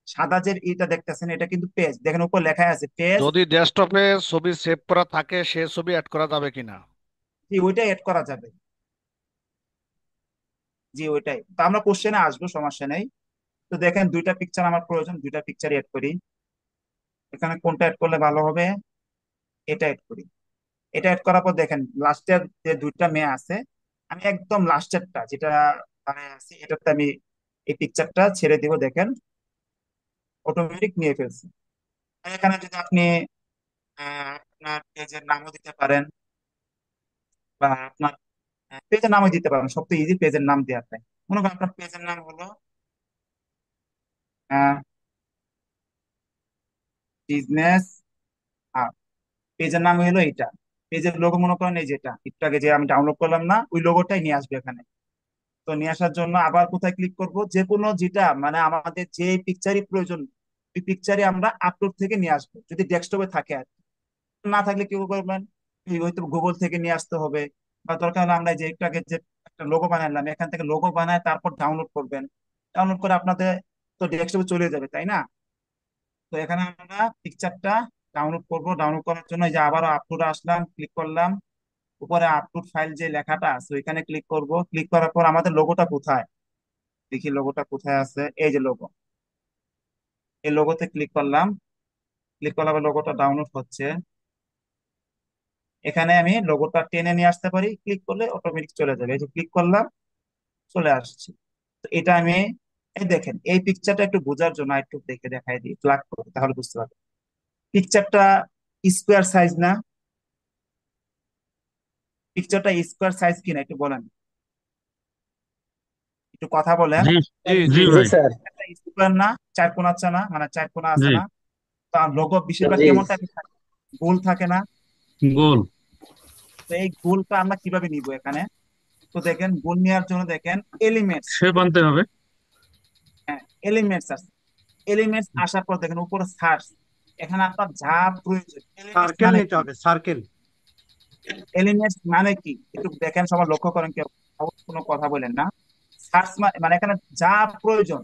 সাদা যে এটা দেখতেছেন এটা কিন্তু পেজ, দেখেন উপর লেখা আছে পেজ। যদি ডেস্কটপে ছবি সেভ করা থাকে সে ছবি অ্যাড করা যাবে কিনা? জি ওইটাই অ্যাড করা যাবে, জি ওইটাই। তো আমরা কোশ্চেনে আসবো, সমস্যা নেই। তো দেখেন 2টা পিকচার আমার প্রয়োজন, 2টা পিকচার অ্যাড করি। এখানে কোনটা অ্যাড করলে ভালো হবে, এটা অ্যাড করি। এটা অ্যাড করার পর দেখেন লাস্টের যে 2টা মেয়ে আছে, আমি একদম লাস্টেরটা যেটা আছে এটাতে আমি এই পিকচারটা ছেড়ে দিব, দেখেন অটোমেটিক নিয়ে ফেলছি। আর এখানে যদি আপনি আপনার পেজের নামও দিতে পারেন, বা আপনার পেজের নামও দিতে পারেন, সবচেয়ে ইজি পেজের নাম দেওয়ার টাই। মনে করেন আপনার পেজের নাম হলো বিজনেস, পেজের নাম হলো এইটা। পেজের লোগো মনে করেন এই যেটা একটু আগে যে আমি ডাউনলোড করলাম না, ওই লোগোটাই নিয়ে আসবে এখানে। তো নিয়ে আসার জন্য আবার কোথায় ক্লিক করব, যে কোনো যেটা মানে আমাদের যে পিকচারই প্রয়োজন ওই পিকচারই আমরা আপলোড থেকে নিয়ে আসবো, যদি ডেস্কটপে থাকে। আর না থাকলে কি করবেন, এই হয়তো গুগল থেকে নিয়ে আসতে হবে, বা দরকার হলে আমরা যে একটু আগে যে একটা লোগো বানালাম এখান থেকে লোগো বানায় তারপর ডাউনলোড করবেন। ডাউনলোড করে আপনাদের তো ডেস্কটপে চলে যাবে, তাই না? তো এখানে আমরা পিকচারটা ডাউনলোড করব, ডাউনলোড করার জন্য এই যে আবারও আপলোড আসলাম, ক্লিক করলাম, উপরে আপলোড ফাইল যে লেখাটা আছে ওইখানে ক্লিক করব। ক্লিক করার পর আমাদের লোগোটা কোথায়, দেখি লোগোটা কোথায় আছে, এই যে লোগো, এই লোগোতে ক্লিক করলাম। ক্লিক করলে আবার লোগোটা ডাউনলোড হচ্ছে। এখানে আমি লোগোটা টেনে নিয়ে আসতে পারি, ক্লিক করলে অটোমেটিক চলে যাবে, এই যে ক্লিক করলাম চলে আসছে। তো এটা আমি এই দেখেন এই পিকচারটা একটু বোঝার জন্য একটু দেখে দেখাই দিই, ফ্ল্যাগ করে তাহলে বুঝতে পারবেন। পিকচারটা স্কোয়ার সাইজ না, পিকচারটা স্কোয়ার সাইজ কিনা একটু বলেন, একটু কথা বলেন। জি জি জি জি। জি ভাই। স্যার। স্কোয়ার না, চার কোনা আছে না, মানে চার কোনা আছে জি। না? তো লোগো বেশিরভাগ জি। কেমন টাইপের থাকে, গোল থাকে না? গোল। তো এই গোলটা আমরা কিভাবে নিব এখানে, তো দেখেন গুণ নেওয়ার জন্য দেখেন এলিমেন্টস, শেপ আনতে হবে। হ্যাঁ এলিমেন্টস আছে। এলিমেন্টস আসার পর দেখেন উপরে সার্চ, এখানে আপনার যা প্রয়োজন। এলিমেন্টস সার্কেল মানে নিতে কি? হবে, সার্কেল। এলিমেন্টস মানে কি একটু দেখেন, সবাই লক্ষ্য করেন, কেউ কোনো কথা বলেন না। সার্চ মানে এখানে যা প্রয়োজন,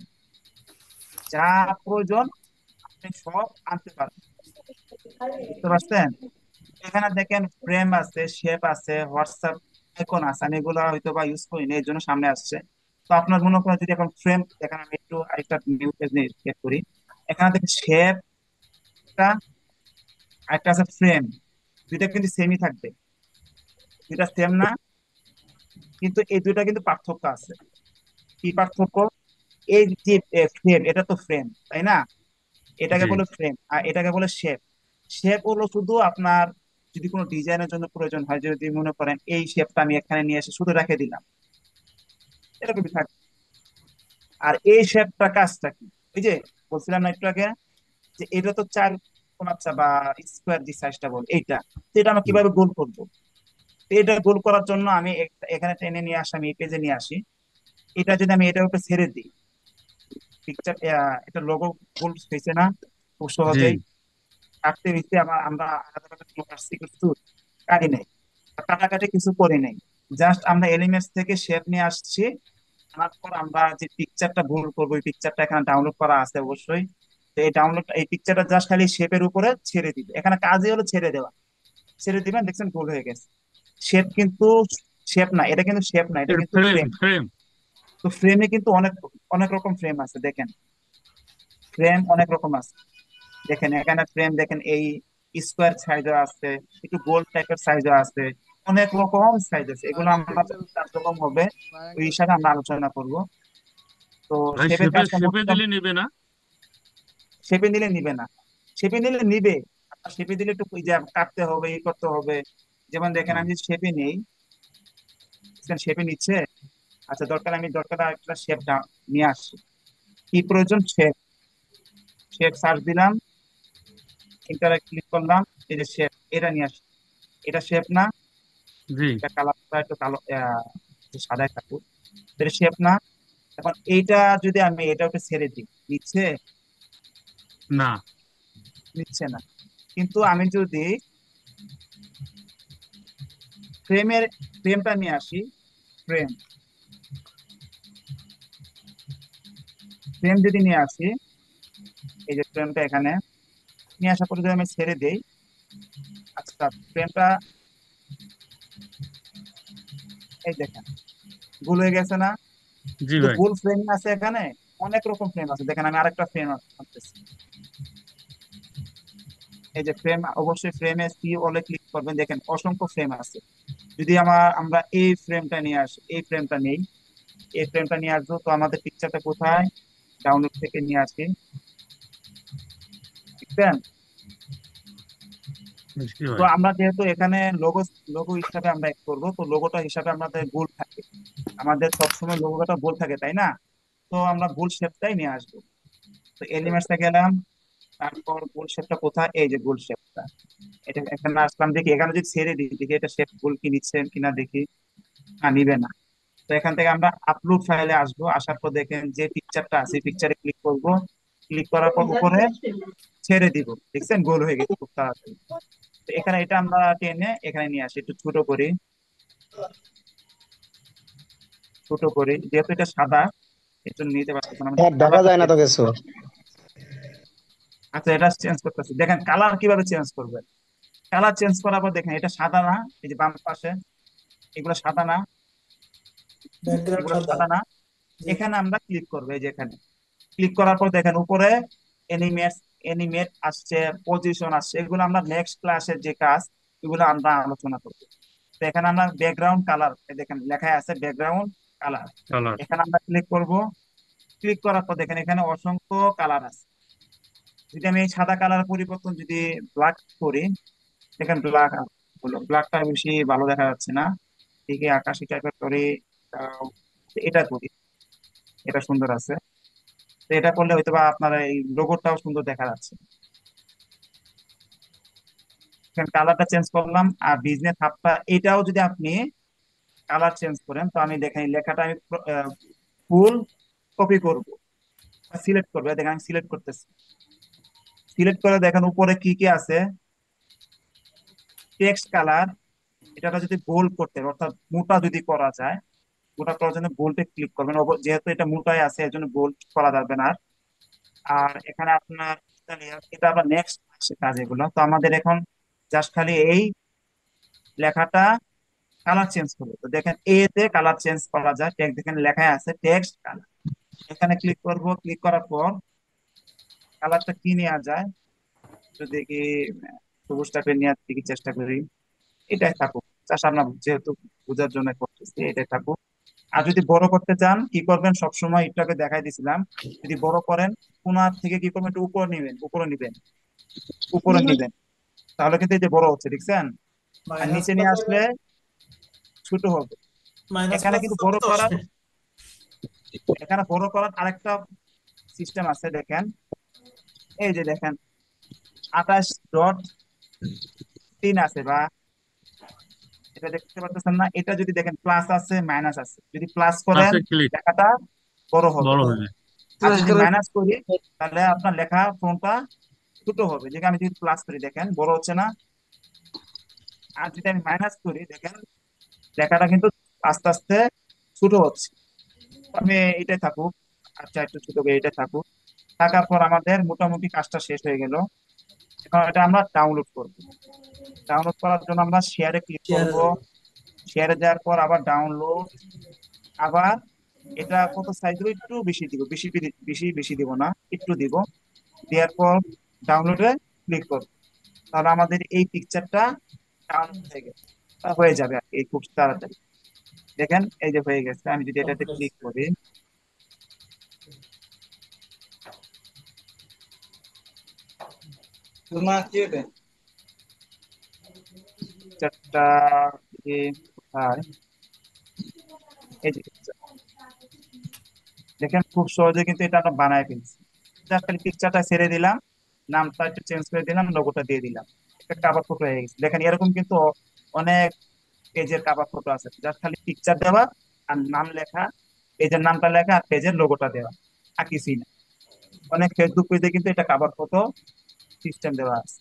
যা প্রয়োজন আপনি সব আনতে পারবেন, বুঝতে পারছেন? এখানে দেখেন ফ্রেম আছে, শেপ আছে, হোয়াটসঅ্যাপ আইকন আছে। আমি এগুলো হয়তো বা ইউজ করি না, এই জন্য সামনে আসছে। তো আপনার মনে করেন যদি এখন ফ্রেম দেখেন, আমি একটু আরেকটা নিউ পেজ নিয়ে চেক করি। এখানে দেখেন শেপ একটা, আরেকটা আছে ফ্রেম। দুইটা কিন্তু সেমই থাকবে, দুইটা সেম না, কিন্তু এই দুইটা কিন্তু পার্থক্য আছে। কি পার্থক্য? এই যে ফ্রেম, এটা তো ফ্রেম তাই না, এটাকে জি। বলে ফ্রেম আর এটাকে বলে শেপ। শেপ হলো শুধু আপনার যদি কোনো ডিজাইনের জন্য প্রয়োজন হয়, যদি মনে করেন এই শেপটা আমি এখানে নিয়ে এসে শুধু রেখে দিলাম, এরকমই থাকে। আর এই শেপটা কাজটা কি? ওই যে বলছিলাম না একটু আগে, যে এটা তো চার কোণাচ্ছা বা স্কোয়ার যে সাইজটা বল এইটা, তো এটা আমরা হুম। কিভাবে গোল করবো? তো এটা গোল করার জন্য আমি এখানে টেনে নিয়ে আসি, আমি এই পেজে নিয়ে আসি। এটা যদি আমি এটার উপরে ছেড়ে দিই, পিকচার, এটা লোগো গোল হয়েছে না খুব জি। সহজেই? কাটতে হইতে আমরা আলাদা কোনো কাজ কিছু কাটি নাই, কাটাকাটি কিছু করি নাই। জাস্ট আমরা এলিমেন্টস থেকে শেপ নিয়ে আসছি, আনার পর আমরা যে পিকচারটা ভুল করবো, ওই পিকচারটা এখানে ডাউনলোড করা আছে অবশ্যই। তো এই পিকচারটা জাস্ট খালি শেপের উপরে ছেড়ে দিবে, এখানে কাজই হলো ছেড়ে দেওয়া। ছেড়ে দিবেন, দেখছেন ভুল হয়ে গেছে। শেপ কিন্তু শেপ না, এটা কিন্তু শেপ না, এটা এর কিন্তু ফ্রেম ফ্রেম। ফ্রেম তো ফ্রেমে কিন্তু অনেক অনেক রকম ফ্রেম আছে, দেখেন ফ্রেম অনেক রকম আছে। দেখেন এখানে ফ্রেম দেখেন, এই স্কোয়ার সাইজও আছে, একটু গোল টাইপের সাইজও আছে, অনেক রকম সাইজ আছে। এগুলো আমরা ট্রায়াঙ্গেল, কার্যক্রম হবে ওই ট্রায়াঙ্গেল। হিসাবে আমরা আলোচনা করব। তো ভাই, শেপের শেপে কাজটা শেপে মোটামুটি, দিলে নিবে না? শেপে নিলে নিবে না। শেপে নিলে নিবে, আপনার শেপে দিলে একটু ওই যে কাটতে হবে, ই করতে হবে। যেমন দেখেন হুম। আমি যদি শেপে নেই, শেপে নিচ্ছে। আচ্ছা দরকার, আমি দরকার একটা শেপ নিয়ে আসছি। কি প্রয়োজন? শেপ। শেপ সার্চ দিলাম, ইন্টারে ক্লিক করলাম, এই যে শেপ, এটা নিয়ে আসছি। এটা শেপ না, জি। এটা কালারটা একটু কালো, একটু সাদা কাপড়, এটা শেপ না। এখন এইটা যদি আমি এটা ওকে ছেড়ে দিই, নিচ্ছে? না। নিচ্ছে না। কিন্তু আমি যদি ফ্রেমের ফ্রেমটা নিয়ে আসি, ফ্রেম, ফ্রেম যদি নিয়ে আসি, এই যে ফ্রেমটা এখানে নিয়ে আসার পরে যদি আমি ছেড়ে দেই, আচ্ছা ফ্রেমটা, এই দেখেন ভুল হয়ে গেছে না? জি শুধু ভাই। ভুল ফ্রেম আছে এখানে, অনেক রকম ফ্রেম আছে। দেখেন আমি আরেকটা ফ্রেম আনতেছি, এই যে ফ্রেম, অবশ্যই ফ্রেমে সি অলে ক্লিক করবেন, দেখেন অসংখ্য ফ্রেম আছে। যদি আমরা এই ফ্রেমটা নিয়ে আসি, এই ফ্রেমটা নেই, এই ফ্রেমটা নিয়ে আসবো, তো আমাদের পিকচারটা কোথায়? ডাউনলোড থেকে নিয়ে আসি, বুঝছেন? জি তো ভাই। আমরা যেহেতু এখানে লোগো লোগো হিসাবে আমরা এক করবো, তো লোগোটা হিসাবে আমাদের গোল থাকে, আমাদের সবসময় লোগোটা গোল থাকে তাই না? তো আমরা গোল শেপটাই নিয়ে আসবো। তো এলিমেন্টসে গেলাম, তারপর গোল শেপটা কোথায়? এই যে গোল শেপটা, এটা এখানে আসলাম, দেখি এখানে যদি ছেড়ে দিই, দেখি এটা শেপ গোল কি নিচ্ছে কিনা দেখি। না, নিবে না। তো এখান থেকে আমরা আপলোড ফাইলে আসবো, আসার পর দেখেন যে পিকচারটা আছে পিকচারে ক্লিক করব, ক্লিক করার পর উপরে ছেড়ে দিব, দেখছেন গোল হয়ে গেছে খুব তাড়াতাড়ি। তো এখানে এটা আমরা টেনে এখানে নিয়ে আসি, একটু ছোট করি, ছোট করি, যেহেতু এটা সাদা এর জন্য নিতে পারতেছি না, আমাদের হ্যাঁ, দেখা কালারটা যায় না চেঞ্জ। তো কিছু। আচ্ছা এটা চেঞ্জ করতেছি, দেখেন কালার কিভাবে চেঞ্জ করবে। কালার চেঞ্জ করার পর দেখেন এটা সাদা না, এই যে বাম পাশে এগুলো সাদা না, ব্যাকগ্রাউন্ড এগুলো সাদা। সাদা না। এখানে আমরা ক্লিক করবো, এই যে এখানে ক্লিক করার পর দেখেন উপরে এনিমেট, এনিমেট আসছে, পজিশন আসছে, এগুলো আমরা নেক্সট ক্লাসের যে কাজ এগুলো আমরা আলোচনা করবো। তো এখানে আমরা ব্যাকগ্রাউন্ড কালার, দেখেন লেখা আছে ব্যাকগ্রাউন্ড কালার, কালার। এখানে আমরা ক্লিক করব। ক্লিক করার পর দেখেন এখানে অসংখ্য কালার আছে। যদি আমি এই সাদা কালার পরিবর্তন যদি ব্ল্যাক করি, দেখেন ব্ল্যাক হলো, ব্ল্যাকটা বেশি ভালো দেখা যাচ্ছে না, এদিকে আকাশি টাইপের করি, আহ, এটা করি, এটা সুন্দর আছে। তো এটা করলে হয়তো বা আপনার এই লোগোটাও সুন্দর দেখা যাচ্ছে। কালারটা চেঞ্জ করলাম। আর বিজনেস হাবটা এটাও যদি আপনি কালার চেঞ্জ করেন, তো আমি দেখেন এই লেখাটা আমি ফুল কপি করব, সিলেক্ট করবো। দেখেন আমি সিলেক্ট করতেছি, সিলেক্ট করে দেখেন উপরে কি কি আছে, টেক্সট কালার। এটাকে যদি বোল্ড করতে হয়, অর্থাৎ মোটা যদি করা যায়, মোটা করার জন্য বোল্ডে ক্লিক করবেন। যেহেতু এটা মোটাই আছে এর জন্য বোল্ড করা যাবে না। আর এখানে আপনার এটা আবার নেক্সট কাজ এগুলো। তো আমাদের এখন জাস্ট খালি এই লেখাটা কালার চেঞ্জ করবো। তো দেখেন এ তে কালার চেঞ্জ করা যায়, টেক্সট দেখেন লেখায় আছে টেক্সট কালার। এখানে ক্লিক করব, ক্লিক করার পর কালারটা কি নেওয়া যায়, তো দেখি সবুজ টাইপের নেওয়ার দিকে চেষ্টা করি। এটাই থাকুক, চাষ আমরা যেহেতু বোঝার জন্য করতেছি, এটাই থাকুক। আর যদি বড় করতে চান কি করবেন, সবসময় একটু দেখাই দিছিলাম, যদি বড় করেন কোনার থেকে কি করবেন, একটু উপরে নিবেন, উপরে নিবেন, উপরে নিবেন, তাহলে কিন্তু এই যে বড় হচ্ছে, দেখছেন। আর মাইনাস নিচে নিয়ে প্লাস আসলে ছোট হবে। মাইনাস এখানে প্লাস কিন্তু চাপ বড় তো করার, এখানে বড় করার আরেকটা সিস্টেম আছে, দেখেন এই যে দেখেন 28.3 আছে, বা এটা দেখতে পাচ্ছেন না, এটা যদি দেখেন প্লাস আছে মাইনাস আছে, যদি প্লাস করেন পাশে ক্লিক লেখাটা বড় হবে, বড় হয়ে যায়। আর যদি মাইনাস করি তাহলে আপনার লেখা ফোনটা ছোট হবে। যেটা আমি যদি প্লাস করি দেখেন বড় হচ্ছে না, আর যদি আমি মাইনাস করি দেখেন লেখাটা কিন্তু আস্তে আস্তে ছোট হচ্ছে। আমি এটাই থাকুক, আচ্ছা একটু ছোট করে এটাই থাকুক। থাকার পর আমাদের মোটামুটি কাজটা শেষ হয়ে গেল। এখন এটা আমরা ডাউনলোড করব। ডাউনলোড করার জন্য আমরা শেয়ারে ক্লিক শেয়ারে করব, যাবো। শেয়ারে যাওয়ার পর আবার ডাউনলোড, আবার এটা কত সাইজ দিব, একটু বেশি দিব, বেশি বেশি বেশি দিব না, একটু দিব। দেওয়ার পর ডাউনলোডে ক্লিক করব, তাহলে আমাদের এই পিকচারটা ডাউনলোড হয়ে গেছে। হয়ে যাবে আর কি, এই খুব তাড়াতাড়ি। দেখেন এই যে হয়ে গেছে। আমি যদি এটাতে কমপ্লেক্স। ক্লিক করি, পিকচারটা কোথায়, এই যে picture। দেখেন খুব সহজে কিন্তু এটা আমরা বানায় ফেলছি। জাস্ট খালি পিকচারটা ছেড়ে দিলাম, নামটা একটু চেঞ্জ করে দিলাম, লোগোটা দিয়ে দিলাম, একটা কাভার ফটো হয়ে গেছে। দেখেন এরকম কিন্তু অনেক পেজের কাভার ফটো আছে, জাস্ট খালি পিকচার দেওয়া আর নাম লেখা, পেজের নামটা লেখা আর পেজের লোগোটা দেওয়া, আর কিছুই না। অনেক ফেসবুক পেজে কিন্তু এটা কাভার ফটো সিস্টেম দেওয়া আছে।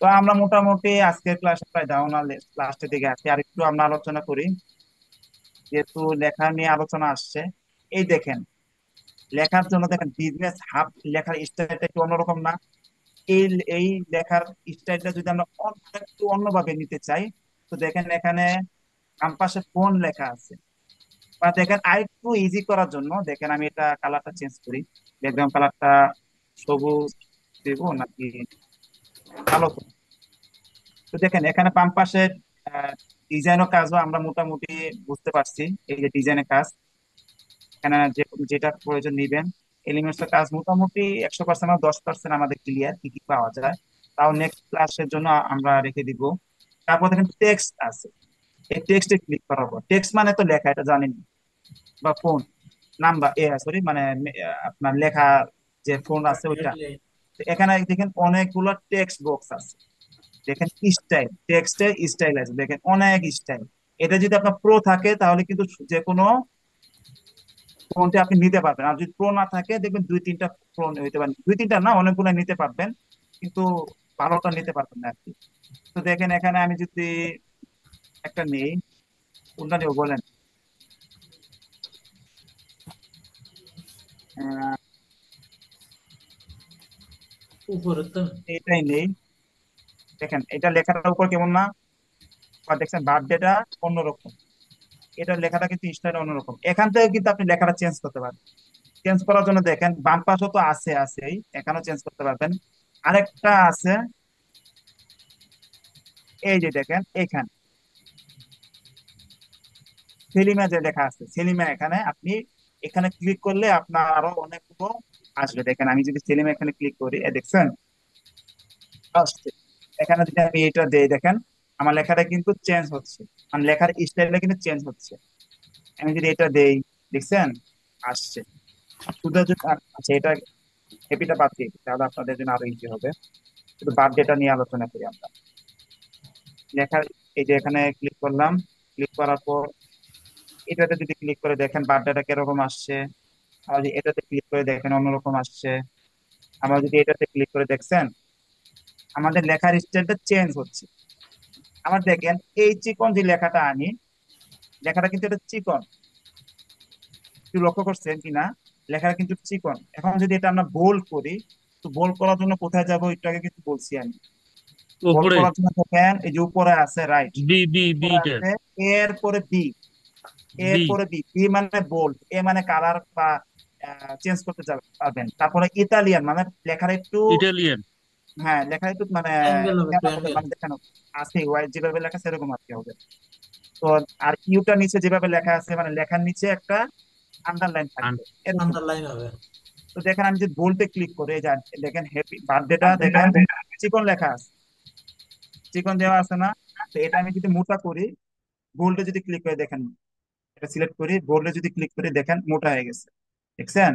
তো আমরা মোটামুটি আজকের ক্লাস প্রায় ধারণা লাস্টের দিকে আছি। আর একটু আমরা আলোচনা করি, যেহেতু লেখা নিয়ে আলোচনা আসছে। এই দেখেন লেখার জন্য দেখেন বিজনেস হাব লেখার স্টাইলটা একটু অন্যরকম না? এই এই লেখার স্টাইলটা যদি আমরা একটু অন্যভাবে নিতে চাই, তো দেখেন এখানে বাম পাশে ফোন লেখা আছে। বা দেখেন আরেকটু ইজি করার জন্য দেখেন আমি এটা কালারটা চেঞ্জ করি, ব্যাকগ্রাউন্ড কালারটা সবুজ দেব নাকি কালো করব। তো দেখেন এখানে বাম পাশে ডিজাইনের কাজও আমরা মোটামুটি বুঝতে পারছি। এই যে ডিজাইনের কাজ, এখানে যে যেটা প্রয়োজন নিবেন। এলিমেন্টস এর কাজ মোটামুটি 100% আর 10% আমাদের ক্লিয়ার, কি কি পাওয়া যায়। তাও নেক্সট ক্লাসের জন্য আমরা রেখে দিব। তারপর দেখেন টেক্সট আছে, এই টেক্সটে ক্লিক করার পর, টেক্সট মানে তো লেখা, এটা জানেন, বা ফোন নাম্বার সরি মানে আপনার লেখা যে ফোন আছে ওইটা। তো এখানে দেখেন অনেকগুলো টেক্সট বক্স আছে। দেখেন স্টাইল, টেক্সটের স্টাইল আছে, দেখেন অনেক স্টাইল। এটা যদি আপনার প্রো থাকে তাহলে কিন্তু যে কোনো ফোনটি আপনি নিতে পারবেন। আর যদি প্রো না থাকে দেখবেন দুই তিনটা ফোন হইতে পারেন, দুই তিনটা না অনেকগুলো নিতে পারবেন, কিন্তু ভালোটা নিতে পারবেন না আর কি। তো দেখেন এখানে আমি যদি একটা নেই, কোনটা নেব বলেন? আহ, উপরে তো এটাই নেই। দেখেন এটা লেখাটার উপর কেমন না, বা দেখছেন বার্থডেটা অন্যরকম, এটা লেখাটা কিন্তু স্টাইল অন্যরকম। এখান থেকে কিন্তু আপনি লেখাটা চেঞ্জ করতে পারবেন। চেঞ্জ করার জন্য দেখেন বাম পাশে তো আছে আছেই, এখানেও চেঞ্জ করতে পারবেন। আরেকটা আছে, এই যে দেখেন এখানে সেলিমা যে লেখা আছে, সেলিমা, এখানে আপনি এখানে ক্লিক করলে আপনার আরো অনেকগুলো আসবে। দেখেন আমি যদি সেলিমা এখানে ক্লিক করি, দেখছেন আসছে। এখানে যদি আমি এটা দেই দেখেন আমার লেখাটা কিন্তু চেঞ্জ হচ্ছে, মানে লেখার স্টাইলটা কিন্তু চেঞ্জ হচ্ছে। আমি যদি এটা দেই দেখছেন আসছে। শুধু যদি আচ্ছা এটা হ্যাপিটা বাদ দিই তাহলে আপনাদের জন্য আরো ইজি হবে। শুধু বার্থডেটা নিয়ে আলোচনা করি আমরা। লেখার এই যে এখানে ক্লিক করলাম, ক্লিক করার পর এটাতে যদি ক্লিক করে দেখেন বার্থডেটা কিরকম আসছে, আর যদি এটাতে ক্লিক করে দেখেন অন্যরকম আসছে। আবার যদি এটাতে ক্লিক করে দেখছেন আমাদের লেখার স্টাইলটা চেঞ্জ হচ্ছে। আবার দেখেন এই চিকন যে লেখাটা আনি, লেখাটা কিন্তু এটা চিকন, একটু লক্ষ্য করছেন কিনা, লেখাটা কিন্তু চিকন। এখন যদি এটা আমরা বোল্ড করি, তো বোল্ড করার জন্য কোথায় যাবো একটু আগে কিন্তু বলছি আমি। বোল্ড উপরে করার জন্য দেখেন এই যে উপরে আছে, রাইট, বি বি উপরে বিটা আছে এরপরে বি, বি এরপরে বি, বি মানে বোল্ড, এ মানে কালার বা চেঞ্জ করতে পারবেন। তারপরে ইতালিয়ান মানে লেখার একটু, ইটালিয়ান হ্যাঁ লেখার একটু মানে ট্রায়াঙ্গেল হবে, কেমন হবে ট্রায়াঙ্গেল। মানে দেখানো আছে, ওয়াইট যেভাবে লেখা সেরকম আর কি হবে। তো আর ইউটা নিচে যেভাবে লেখা আছে মানে লেখার নিচে একটা আন্ডারলাইন থাকবে এরকম। আন্ডারলাইন হবে। তো দেখেন আমি যদি বোল্ডে ক্লিক করি, এই যে দেখেন হ্যাপি বার্থডেটা দেখেন চিকন লেখা আছে, চিকন দেওয়া আছে না? তো এটা আমি যদি মোটা করি, বোল্ডে যদি ক্লিক করে দেখেন, এটা সিলেক্ট করি, বোল্ডে যদি ক্লিক করি দেখেন মোটা হয়ে গেছে, দেখছেন?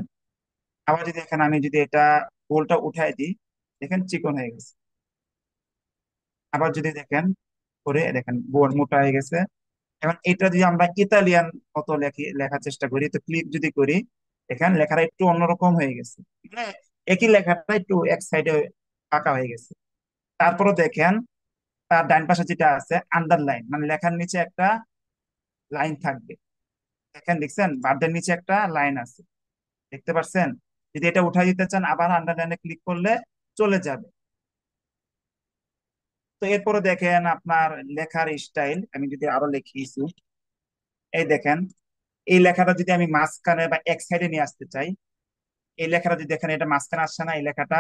আবার যদি দেখেন আমি যদি এটা বোল্ডটা উঠাই দিই, দেখেন চিকন হয়ে গেছে। আবার যদি দেখেন করে দেখেন বোল্ড মোটা হয়ে গেছে। এখন এটা যদি আমরা ইতালিয়ান মতো লেখার চেষ্টা করি, তো ক্লিক যদি করি দেখেন লেখাটা একটু অন্যরকম হয়ে গেছে, মানে একই লেখাটা একটু এক সাইডে ফাঁকা হয়ে গেছে। তারপরে দেখেন তার ডান পাশে যেটা আছে আন্ডারলাইন মানে লেখার নিচে একটা লাইন থাকবে, দেখেন দেখছেন বার্ডের নিচে একটা লাইন আছে, দেখতে পাচ্ছেন? যদি এটা উঠাই দিতে চান আবার আন্ডারলাইনে ক্লিক করলে চলে যাবে। তো এরপরে দেখেন আপনার লেখার স্টাইল, আমি যদি আরো লিখিয়েছি, এই দেখেন এই লেখাটা যদি আমি মাঝখানে বা এক সাইডে নিয়ে আসতে চাই, এই লেখাটা যদি দেখেন এটা মাঝখানে আসছে না এই লেখাটা,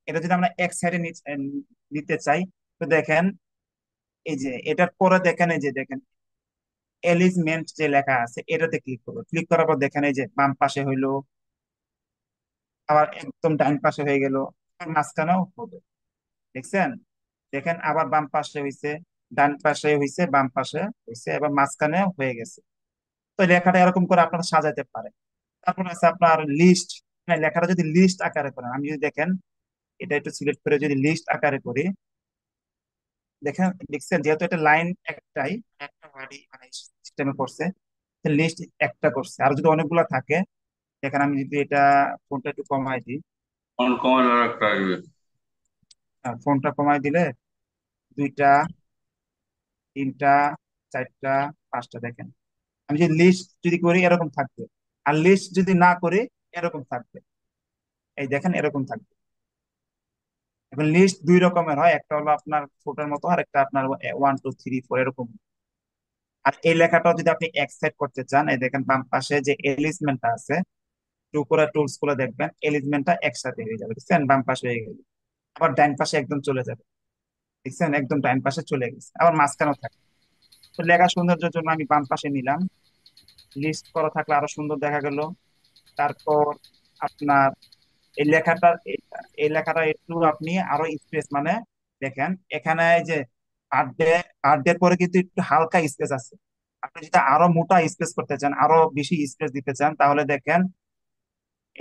এটা যদি আমরা এক সাইডে নিতে চাই, তো দেখেন এই যে এটার পরে দেখেন এই যে দেখেন এলিজমেন্ট যে লেখা আছে এটাতে ক্লিক করবো, ক্লিক করার পর দেখেন এই যে বাম পাশে হইলো, আবার একদম ডান পাশে হয়ে গেল, আর মাঝখানেও হবে, দেখছেন? দেখেন আবার বাম পাশে হয়েছে, ডান পাশে হয়েছে, বাম পাশে হয়েছে, এবার মাঝখানেও হয়ে গেছে। তো লেখাটা এরকম করে আপনারা সাজাতে পারেন। তারপর আছে আপনার লিস্ট, লেখাটা যদি লিস্ট আকারে করেন, আমি যদি দেখেন এটা একটু সিলেক্ট করে যদি লিস্ট আকারে করি, দেখেন দেখছেন যেহেতু এটা লাইন একটাই, একটা ওয়ার্ডই মানে সিস্টেমে করছে, লিস্ট একটা করছে। আর যদি অনেকগুলো থাকে, দেখেন আমি যদি এটা ফোনটা একটু কমাই দিই, ফোনটা কমাই দিলে দুইটা, তিনটা, চারটা, পাঁচটা, দেখেন আমি যদি লিস্ট যদি করি এরকম থাকবে, আর লিস্ট যদি না করি এরকম থাকবে, এই দেখেন এরকম থাকবে। এখন লিস্ট দুই রকমের হয়, একটা হলো আপনার ছোটের মতো আর একটা আপনার 1 2 3 4 এরকম। আর এই লেখাটাও যদি আপনি এক্সেট করতে চান, এই দেখেন বাম পাশে যে এলিজমেন্টটা আছে, টু করে টুলস করে দেখবেন এলিজমেন্টটা একসাথে হয়ে যাবে, দেখছেন? বাম পাশে হয়ে গেল, আবার ডান পাশে একদম চলে যাবে, দেখছেন? একদম ডান পাশে চলে গেছে, আবার মাঝখানেও থাকে। তো লেখা সৌন্দর্যের জন্য আমি বাম পাশে নিলাম, লিস্ট করা থাকলে আরো সুন্দর দেখা গেল। তারপর আপনার এই লেখাটা এই লেখাটা একটু আপনি আরো স্পেস মানে দেখেন এখানে এই যে বার্থডে, বার্থডে পরে কিন্তু একটু হালকা স্পেস আছে। আপনি যদি আরো মোটা স্পেস করতে চান, আরো বেশি স্পেস দিতে চান, তাহলে দেখেন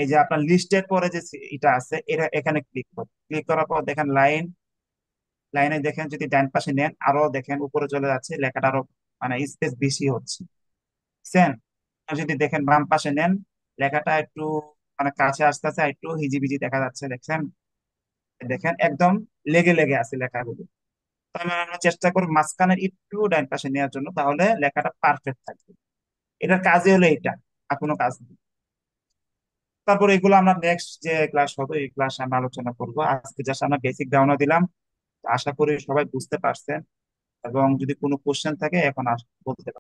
এই যে আপনার লিস্টের পরে যে এটা আছে এটা এখানে ক্লিক করুন, ক্লিক করার পর দেখেন লাইন, লাইনে দেখেন যদি ডান পাশে নেন আরো দেখেন উপরে চলে যাচ্ছে, লেখাটা আরো মানে স্পেস বেশি হচ্ছে, বুঝছেন? আর যদি দেখেন বাম পাশে নেন, লেখাটা একটু মানে কাছে আস্তে আস্তে একটু হিজিবিজি দেখা যাচ্ছে, দেখছেন? দেখেন একদম লেগে লেগে আছে লেখাগুলো। তাহলে আমরা চেষ্টা করব মাঝখানের একটু ডান পাশে নেওয়ার জন্য, তাহলে লেখাটা পারফেক্ট থাকবে। এটার কাজই হলো এটা, আর কোনো কাজ নেই। তারপর এগুলো আমরা নেক্সট যে ক্লাস হবে এই ক্লাসে আমরা আলোচনা করব। আজকে জাস্ট আমরা বেসিক ধারণা দিলাম, আশা করি সবাই বুঝতে পারছেন। এবং যদি কোনো কোশ্চেন থাকে এখন বলতে পারেন।